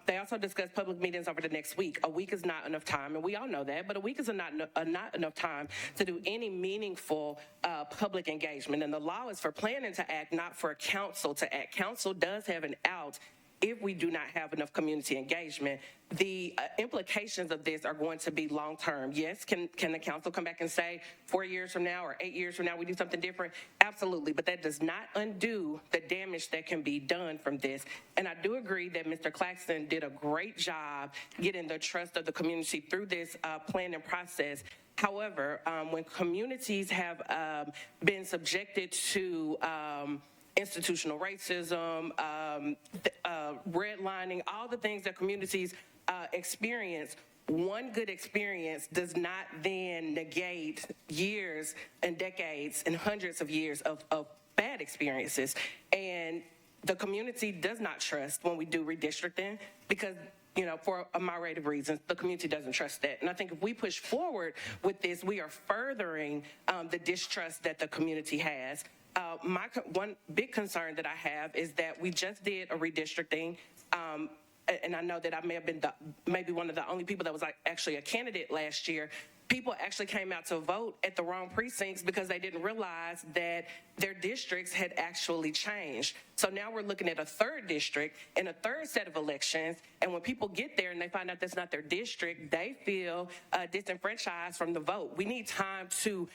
They also discussed public meetings over the next week. A week is not enough time, and we all know that, but a week is not enough time to do any meaningful public engagement. And the law is for planning to act, not for council to act. Council does have an out if we do not have enough community engagement. The implications of this are going to be long-term. Yes, can the council come back and say 4 years from now or 8 years from now we do something different? Absolutely, but that does not undo the damage that can be done from this. And I do agree that Mr. Claxton did a great job getting the trust of the community through this planning process. However, when communities have been subjected to institutional racism, redlining, all the things that communities experience, one good experience does not then negate years and decades and hundreds of years of bad experiences. And the community does not trust when we do redistricting because, you know, for a myriad of reasons, the community doesn't trust that. And I think if we push forward with this, we are furthering the distrust that the community has. One big concern that I have is that we just did a redistricting, and I know that I may have been maybe one of the only people that was actually a candidate last year. People actually came out to vote at the wrong precincts because they didn't realize that their districts had actually changed. So now we're looking at a third district and a third set of elections, and when people get there and they find out that's not their district, they feel disenfranchised from the vote. We need time to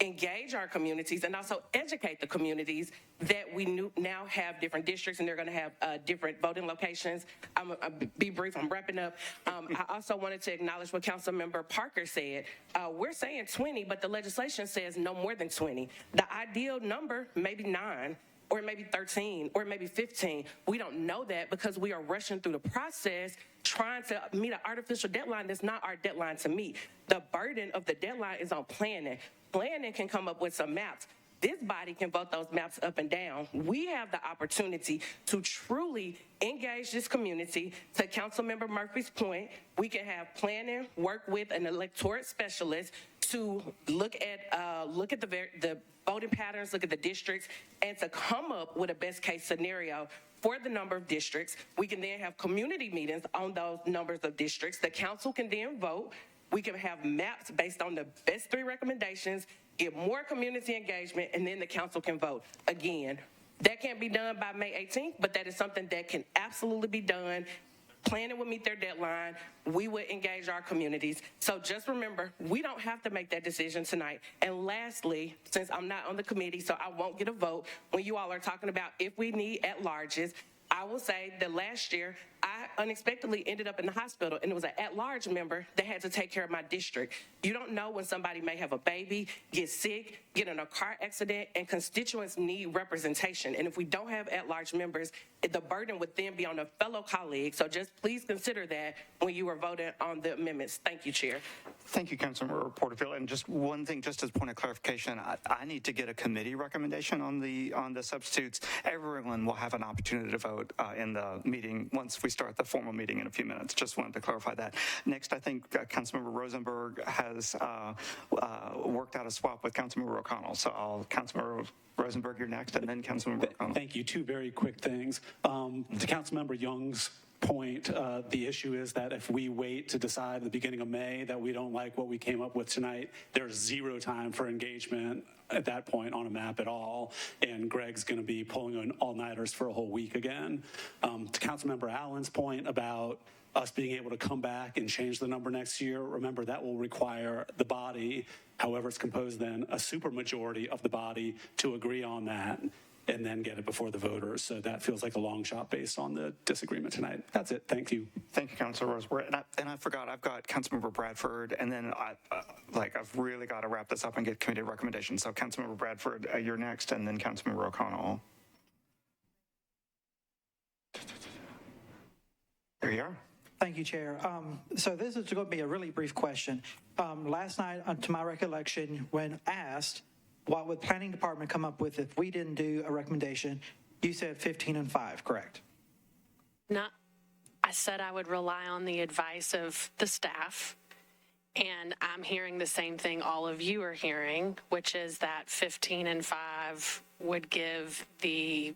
engage our communities and also educate the communities that we now have different districts and they're going to have different voting locations. I'll be brief, I'm wrapping up. I also wanted to acknowledge what Councilmember Parker said. We're saying 20, but the legislation says no more than 20. The ideal number may be 9, or maybe 13, or maybe 15. We don't know that because we are rushing through the process trying to meet an artificial deadline that's not our deadline to meet. The burden of the deadline is on planning. Planning can come up with some maps. This body can vote those maps up and down. We have the opportunity to truly engage this community. To Councilmember Murphy's point, we can have planning, work with an electorate specialist to look at the voting patterns, look at the districts, and to come up with a best case scenario for the number of districts. We can then have community meetings on those numbers of districts. The council can then vote. We can have maps based on the best 3 recommendations, get more community engagement, and then the council can vote. Again, that can't be done by May 18th, but that is something that can absolutely be done. Planning will meet their deadline. We would engage our communities. So just remember, we don't have to make that decision tonight. And lastly, since I'm not on the committee, so I won't get a vote, when you all are talking about if we need at-larges, I will say that last year, I unexpectedly ended up in the hospital, and it was an at-large member that had to take care of my district. You don't know when somebody may have a baby, get sick, get in a car accident, and constituents need representation. And if we don't have at-large members, the burden would then be on a fellow colleague. So just please consider that when you are voting on the amendments. Thank you, Chair. Thank you, Councilmember Porterfield. And just one thing, just as a point of clarification, I need to get a committee recommendation on the substitutes. Everyone will have an opportunity to vote in the meeting once we start the formal meeting in a few minutes. Just wanted to clarify that. Next, I think Councilmember Rosenberg has worked out a swap with Councilmember O'Connell. So Councilmember Rosenberg, you're next, and then Councilmember O'Connell. Thank you. 2 very quick things. To Councilmember Young's point, the issue is that if we wait to decide at the beginning of May that we don't like what we came up with tonight, there's zero time for engagement at that point on a map at all, and Greg's going to be pulling on all-nighters for a whole week again. To Councilmember Allen's point about us being able to come back and change the number next year, remember that will require the body, however it's composed then, a supermajority of the body to agree on that and then get it before the voters. So that feels like a long shot based on the disagreement tonight. That's it. Thank you. Thank you, Councilor Roseworth. And I forgot, I've got Councilmember Bradford, and then I've really got to wrap this up and get committee recommendations. So Councilmember Bradford, you're next, and then Councilmember O'Connell. There you are. Thank you, Chair. So this is going to be a really brief question. Last night, to my recollection, when asked, what would planning department come up with if we didn't do a recommendation, you said 15 and 5, correct? No, I said I would rely on the advice of the staff, and I'm hearing the same thing all of you are hearing, which is that 15 and 5 would give the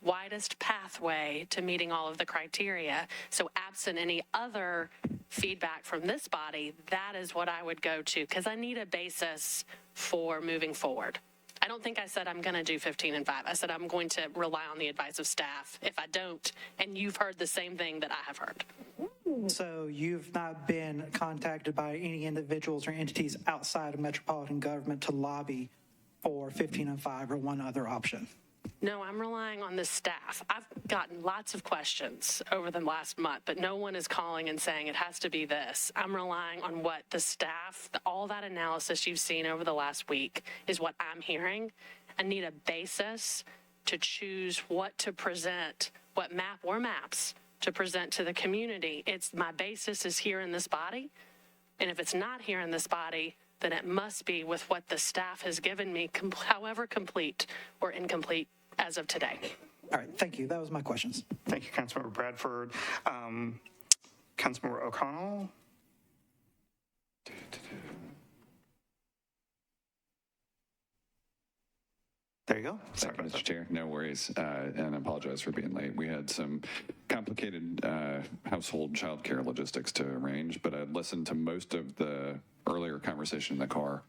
widest pathway to meeting all of the criteria. So absent any other feedback from this body, that is what I would go to, because I need a basis for moving forward. I don't think I said I'm going to do 15 and 5. I said I'm going to rely on the advice of staff if I don't, and you've heard the same thing that I have heard. So you've not been contacted by any individuals or entities outside of metropolitan government to lobby for 15 and 5 or one other option? No, I'm relying on the staff. I've gotten lots of questions over the last month, but no one is calling and saying it has to be this. I'm relying on what the staff, all that analysis you've seen over the last week is what I'm hearing. I need a basis to choose what to present, what map or maps to present to the community. My basis is here in this body, and if it's not here in this body, then it must be with what the staff has given me, however complete or incomplete as of today. All right, thank you. That was my questions. Thank you, Councilmember Bradford. Councilmember O'Connell. There you go. Thank you, Mr. Chair. No worries, and I apologize for being late. We had some complicated household childcare logistics to arrange, but I listened to most of the earlier conversation in the car,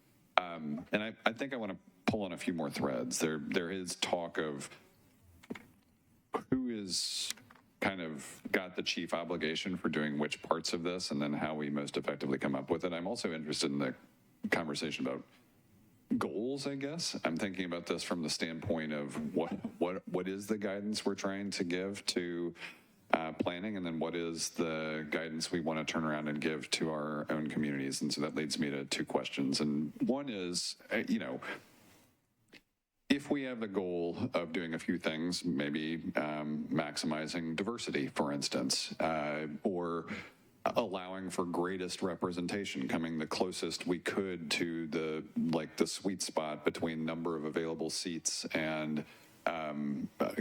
and I think I want to pull on a few more threads. There is talk of who is kind of got the chief obligation for doing which parts of this, and then how we most effectively come up with it. I'm also interested in the conversation about goals, I guess. I'm thinking about this from the standpoint of what is the guidance we're trying to give to planning, and then what is the guidance we want to turn around and give to our own communities. And so that leads me to two questions. And one is, if we have the goal of doing a few things, maybe maximizing diversity, for instance, or allowing for greatest representation, coming the closest we could to the sweet spot between number of available seats and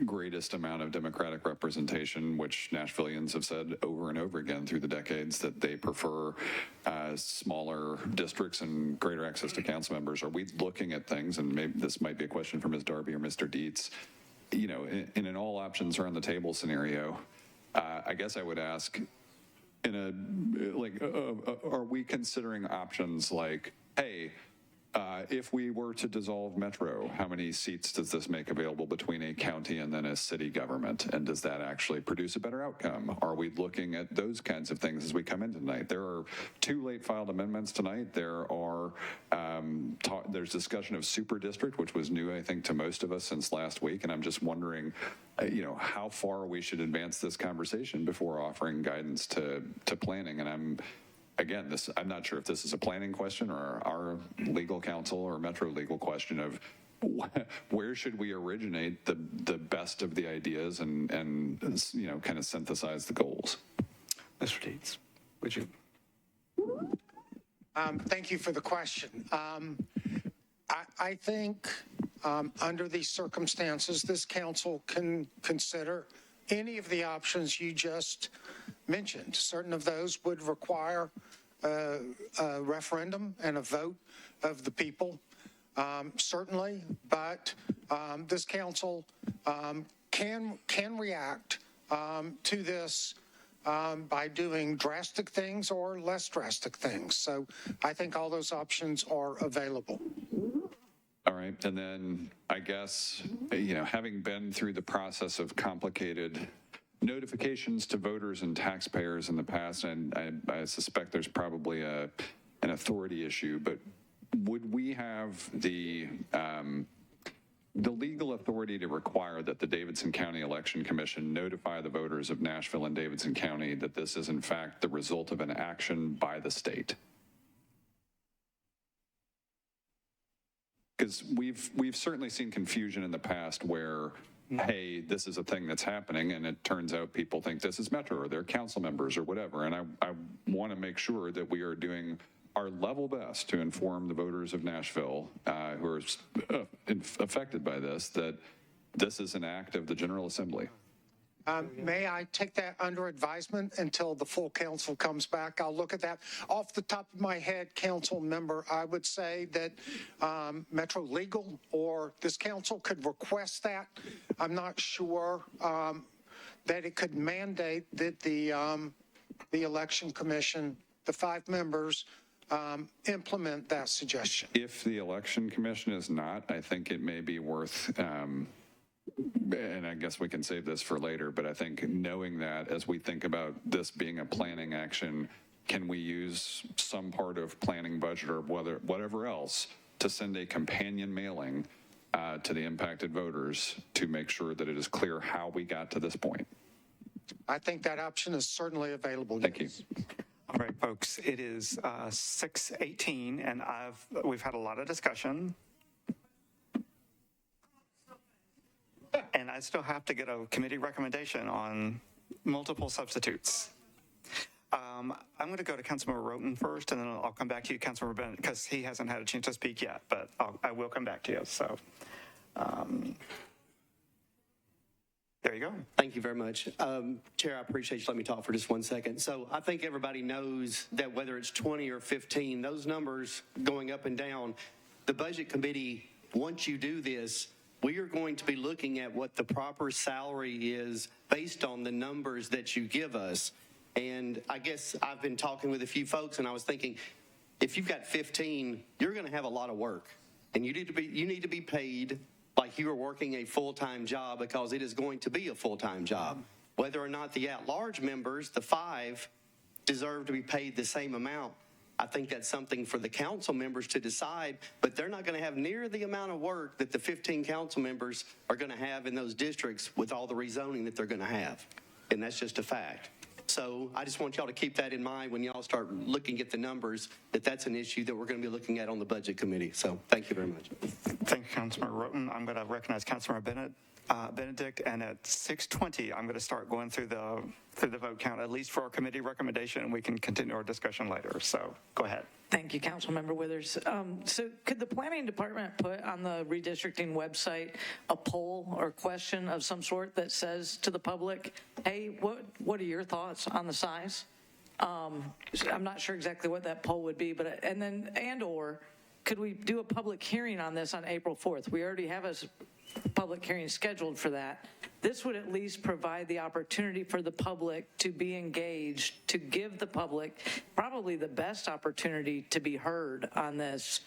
greatest amount of Democratic representation, which Nashvillians have said over and over again through the decades that they prefer smaller districts and greater access to council members. Are we looking at things, and maybe this might be a question for Ms. Darby or Mr. Dietz, in an all options are on the table scenario, I guess I would ask, are we considering options like, hey, if we were to dissolve Metro, how many seats does this make available between a county and then a city government? And does that actually produce a better outcome? Are we looking at those kinds of things as we come in tonight? There are 2 late filed amendments tonight. There are there's discussion of super district, which was new, I think, to most of us since last week. And I'm just wondering, how far we should advance this conversation before offering guidance to planning. And Again, I'm not sure if this is a planning question or our legal counsel or Metro legal question of where should we originate the best of the ideas and kind of synthesize the goals. Mr. Dietz, would you? Thank you for the question. I think under these circumstances, this council can consider any of the options you just mentioned. Certain of those would require a referendum and a vote of the people, certainly, but this council can react to this by doing drastic things or less drastic things. So I think all those options are available. All right. And then I guess, having been through the process of complicated notifications to voters and taxpayers in the past, and I suspect there's probably an authority issue, but would we have the legal authority to require that the Davidson County Election Commission notify the voters of Nashville and Davidson County that this is in fact the result of an action by the state? Because we've certainly seen confusion in the past where, hey, this is a thing that's happening, and it turns out people think this is Metro or they're council members or whatever. And I want to make sure that we are doing our level best to inform the voters of Nashville who are affected by this that this is an act of the General Assembly. May I take that under advisement until the full council comes back? I'll look at that. Off the top of my head, council member, I would say that Metro Legal or this council could request that. I'm not sure that it could mandate that the election commission, the 5 members, implement that suggestion. If the election commission is not, I think it may be worth and I guess we can save this for later, but I think knowing that as we think about this being a planning action, can we use some part of planning budget or whatever else to send a companion mailing to the impacted voters to make sure that it is clear how we got to this point? I think that option is certainly available. Thank you. All right, folks, it is 6:18, and we've had a lot of discussion. And I still have to get a committee recommendation on multiple substitutes. I'm going to go to Councilmember Roten first, and then I'll come back to you, Councilmember Bennett, because he hasn't had a chance to speak yet, but I will come back to you. So there you go. Thank you very much. Chair, I appreciate you letting me talk for just 1 second. So I think everybody knows that whether it's 20 or 15, those numbers going up and down, the Budget Committee, once you do this, we are going to be looking at what the proper salary is based on the numbers that you give us. And I guess I've been talking with a few folks, and I was thinking, if you've got 15, you're going to have a lot of work, and you need to be paid like you are working a full-time job, because it is going to be a full-time job. Whether or not the at-large members, the 5, deserve to be paid the same amount, I think that's something for the council members to decide, but they're not going to have near the amount of work that the 15 council members are going to have in those districts with all the rezoning that they're going to have. And that's just a fact. So I just want y'all to keep that in mind when y'all start looking at the numbers, that that's an issue that we're going to be looking at on the Budget Committee. So thank you very much. Thank you, Councilmember Roten. I'm going to recognize Councilmember Benedict, and at 6:20, I'm going to start going through the vote count, at least for our committee recommendation, and we can continue our discussion later. So go ahead. Thank you, Councilmember Withers. So could the planning department put on the redistricting website a poll or question of some sort that says to the public, hey, what are your thoughts on the size? I'm not sure exactly what that poll would be, but or could we do a public hearing on this on April 4th? We already have a public hearing scheduled for that. This would at least provide the opportunity for the public to be engaged, to give the public probably the best opportunity to be heard on this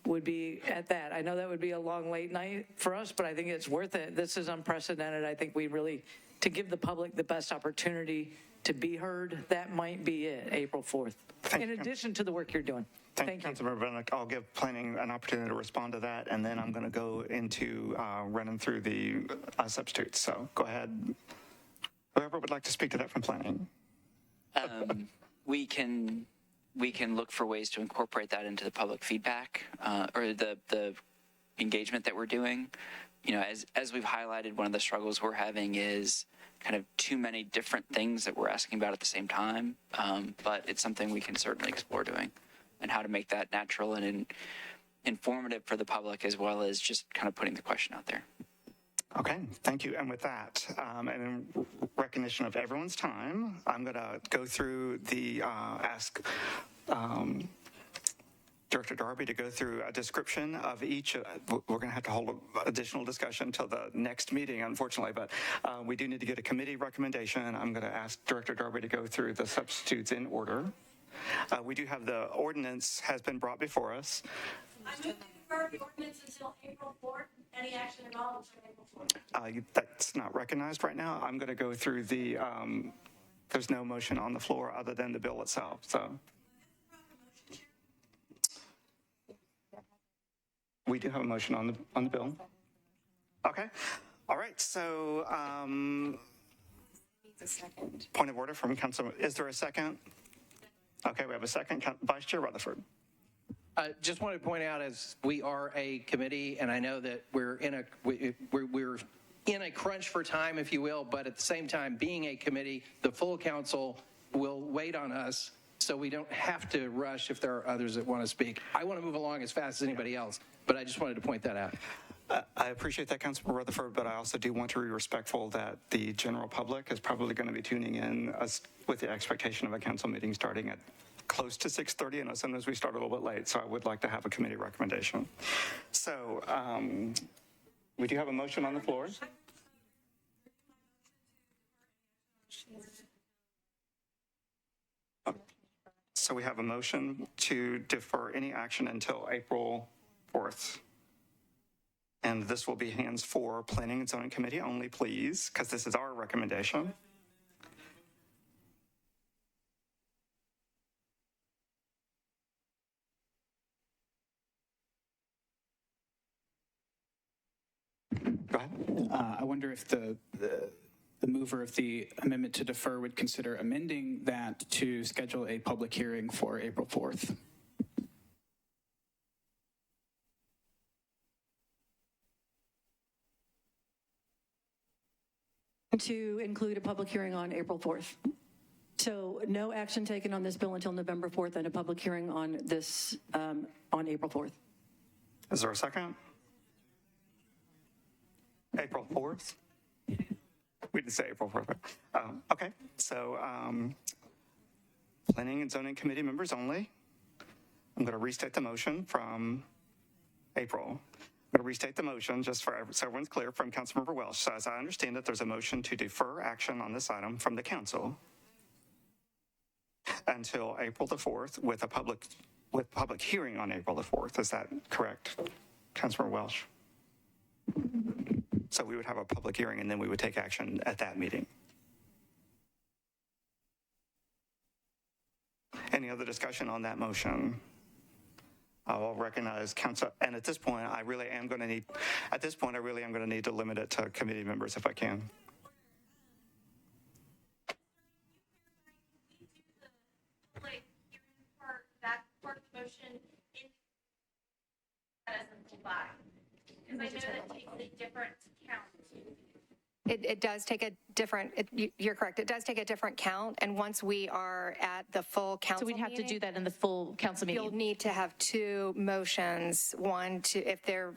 would be at that. I know that would be a long late night for us, but I think it's worth it. This is unprecedented. I think we really, to give the public the best opportunity to be heard, that might be it, April 4th, in addition to the work you're doing. Thank you, Councilmember Benedict. I'll give planning an opportunity to respond to that, and then I'm going to go into running through the substitutes. So go ahead. Whoever would like to speak to that from planning. We can look for ways to incorporate that into the public feedback or the engagement that we're doing. You know, as we've highlighted, one of the struggles we're having is kind of too many different things that we're asking about at the same time. But it's something we can certainly explore doing, and how to make that natural and informative for the public, as well as just kind of putting the question out there. Okay, thank you. And with that, and in recognition of everyone's time, I'm going to go through the Director Darby to go through a description of each. We're going to have to hold additional discussion until the next meeting, unfortunately, but we do need to get a committee recommendation. I'm going to ask Director Darby to go through the substitutes in order. We do have the ordinance has been brought before us. I'm moving to defer the ordinance until April 4th. Any action at all until April 4th. That's not recognized right now. I'm going to go through the, there's no motion on the floor other than the bill itself, so. We do have a motion on the bill. Okay. All right. So, point of order from Council. Is there a second? Okay, we have a second. Vice Chair Rutherford. Just want to point out, as we are a committee, and I know that we're in a crunch for time, if you will, but at the same time, being a committee, the full council will wait on us, so we don't have to rush if there are others that want to speak. I want to move along as fast as anybody else, but I just wanted to point that out. I appreciate that, Councilman Rutherford, but I also do want to be respectful that the general public is probably going to be tuning in with the expectation of a council meeting starting at close to 6:30, and sometimes we start a little bit late, so I would like to have a committee recommendation. So we do have a motion on the floor. So we have a motion to defer any action until April 4th. And this will be hands for Planning and Zoning Committee only, please, because this is our recommendation. Go ahead. I wonder if the mover of the amendment to defer would consider amending that to schedule a public hearing for April 4th. To include a public hearing on April 4th. So no action taken on this bill until November 4th and a public hearing on this on April 4th. Is there a second? April 4th? We didn't say April 4th. Okay, so Planning and Zoning Committee members only. I'm going to restate the motion from April. I'm going to restate the motion just so everyone's clear from Councilmember Welsh. So as I understand it, there's a motion to defer action on this item from the council until April the 4th with a public hearing on April the 4th. Is that correct, Councilmember Welsh? So we would have a public hearing and then we would take action at that meeting. Any other discussion on that motion? I will recognize council, and at this point, I really am going to need to limit it to committee members if I can. That part of the motion as a July, because I know that takes a different count. It does take a different, you're correct, it does take a different count, and once we are at the full council So we'd have to do that in the full council meeting? You'll need to have two motions, one to, if they're,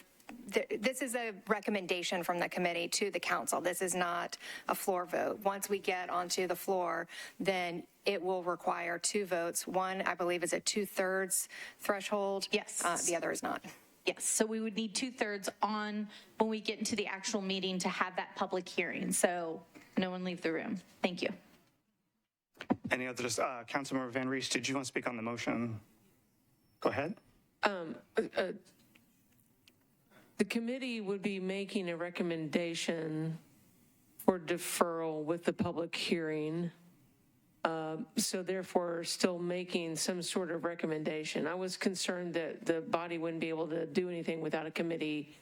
this is a recommendation from the committee to the council. This is not a floor vote. Once we get onto the floor, then it will require two votes. One, I believe, is a 2/3 threshold. Yes. The other is not. Yes, so we would need 2/3 on when we get into the actual meeting to have that public hearing. So no one leave the room. Thank you. Any other, Councilmember Van Rees, did you want to speak on the motion? Go ahead. The committee would be making a recommendation for deferral with the public hearing. So therefore still making some sort of recommendation. I was concerned that the body wouldn't be able to do anything without a committee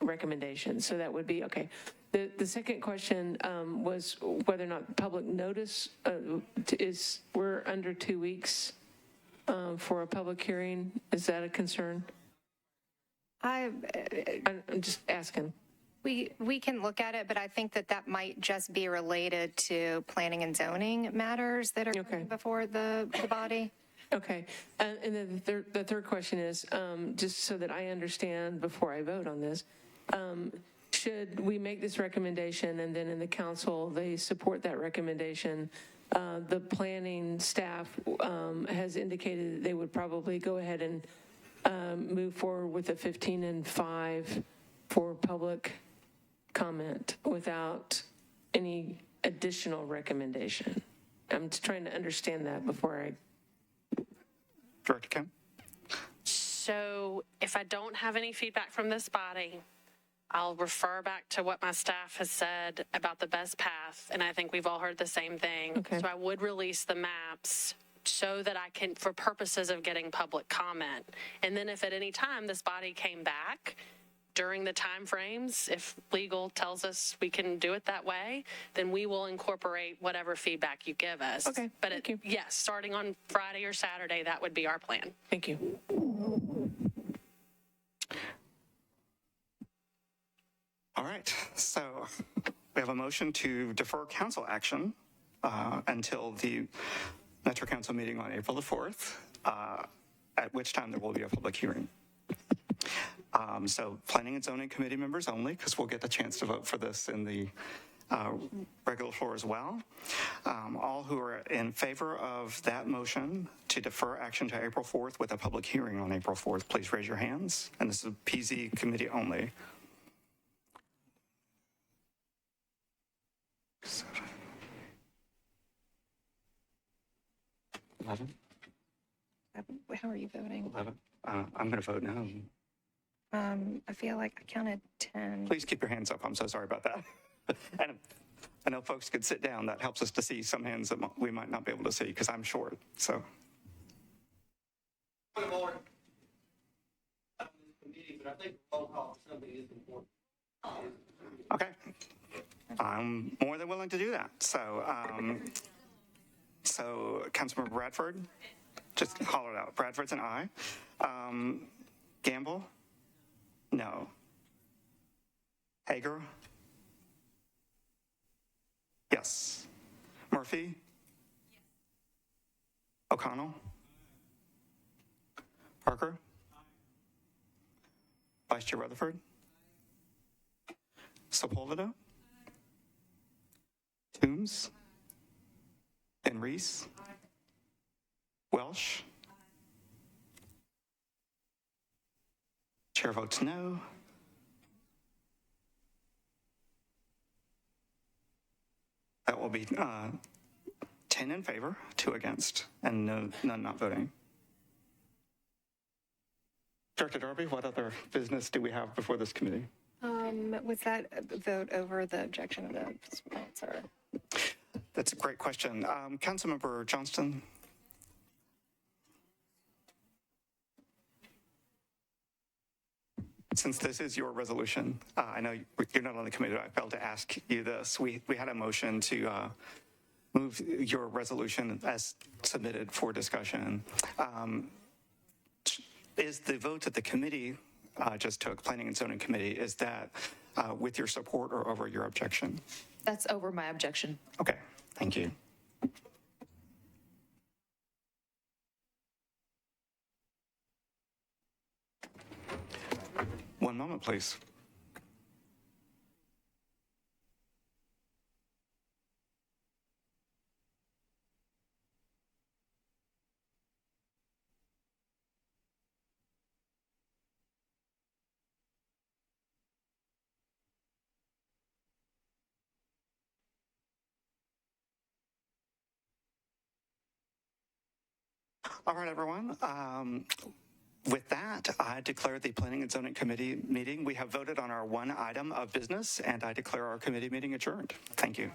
recommendation. So that would be, okay. The second question was whether or not public notice we're under 2 weeks for a public hearing. Is that a concern? I'm just asking. We can look at it, but I think that might just be related to planning and zoning matters that are coming before the body. Okay. And then the third question is, just so that I understand before I vote on this, should we make this recommendation and then in the council they support that recommendation, the planning staff has indicated that they would probably go ahead and move forward with a 15 and 5 for public comment without any additional recommendation. I'm just trying to understand that before I. Director Kim? So if I don't have any feedback from this body, I'll refer back to what my staff has said about the best path, and I think we've all heard the same thing. Okay. So I would release the maps so that I can, for purposes of getting public comment. And then if at any time this body came back during the time frames, if legal tells us we can do it that way, then we will incorporate whatever feedback you give us. Okay, But thank you. yes, starting on Friday or Saturday, that would be our plan. Thank you. All right, so we have a motion to defer council action until the Metro Council meeting on April the 4th, at which time there will be a public hearing. So Planning and Zoning Committee members only, because we'll get the chance to vote for this in the regular floor as well. All who are in favor of that motion to defer action to April 4th with a public hearing on April 4th, please raise your hands. And this is PZ committee only. 11? How are you voting? 11? I'm going to vote no. I feel like I counted 10. Please keep your hands up. I'm so sorry about that. And I know folks could sit down. That helps us to see some hands that we might not be able to see because I'm short. So. Okay. I'm more than willing to do that. So, Councilmember Bradford, just holler it out. Bradford's an aye. Gamble? No. Hager? Yes. Murphy? Yes. O'Connell? Parker? Vice Chair Rutherford? Sepulveda? Toombs? Ben Reese? Welsh? Chair votes no. That will be 10 in favor, 2 against, and none not voting. Director Darby, what other business do we have before this committee? Was that a vote over the objection of the sponsor? That's a great question. Councilmember Johnston? Since this is your resolution, I know you're not on the committee, I failed to ask you this. We had a motion to move your resolution as submitted for discussion. Is the vote that the committee just took, Planning and Zoning Committee, is that with your support or over your objection? That's over my objection. Okay, thank you. One moment, please. All right, everyone. With that, I declare the Planning and Zoning Committee meeting. We have voted on our one item of business, and I declare our committee meeting adjourned. Thank you.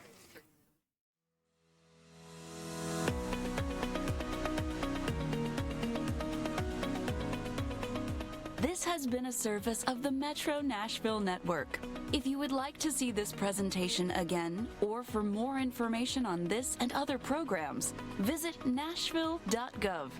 This has been a service of the Metro Nashville Network. If you would like to see this presentation again, or for more information on this and other programs, visit nashville.gov.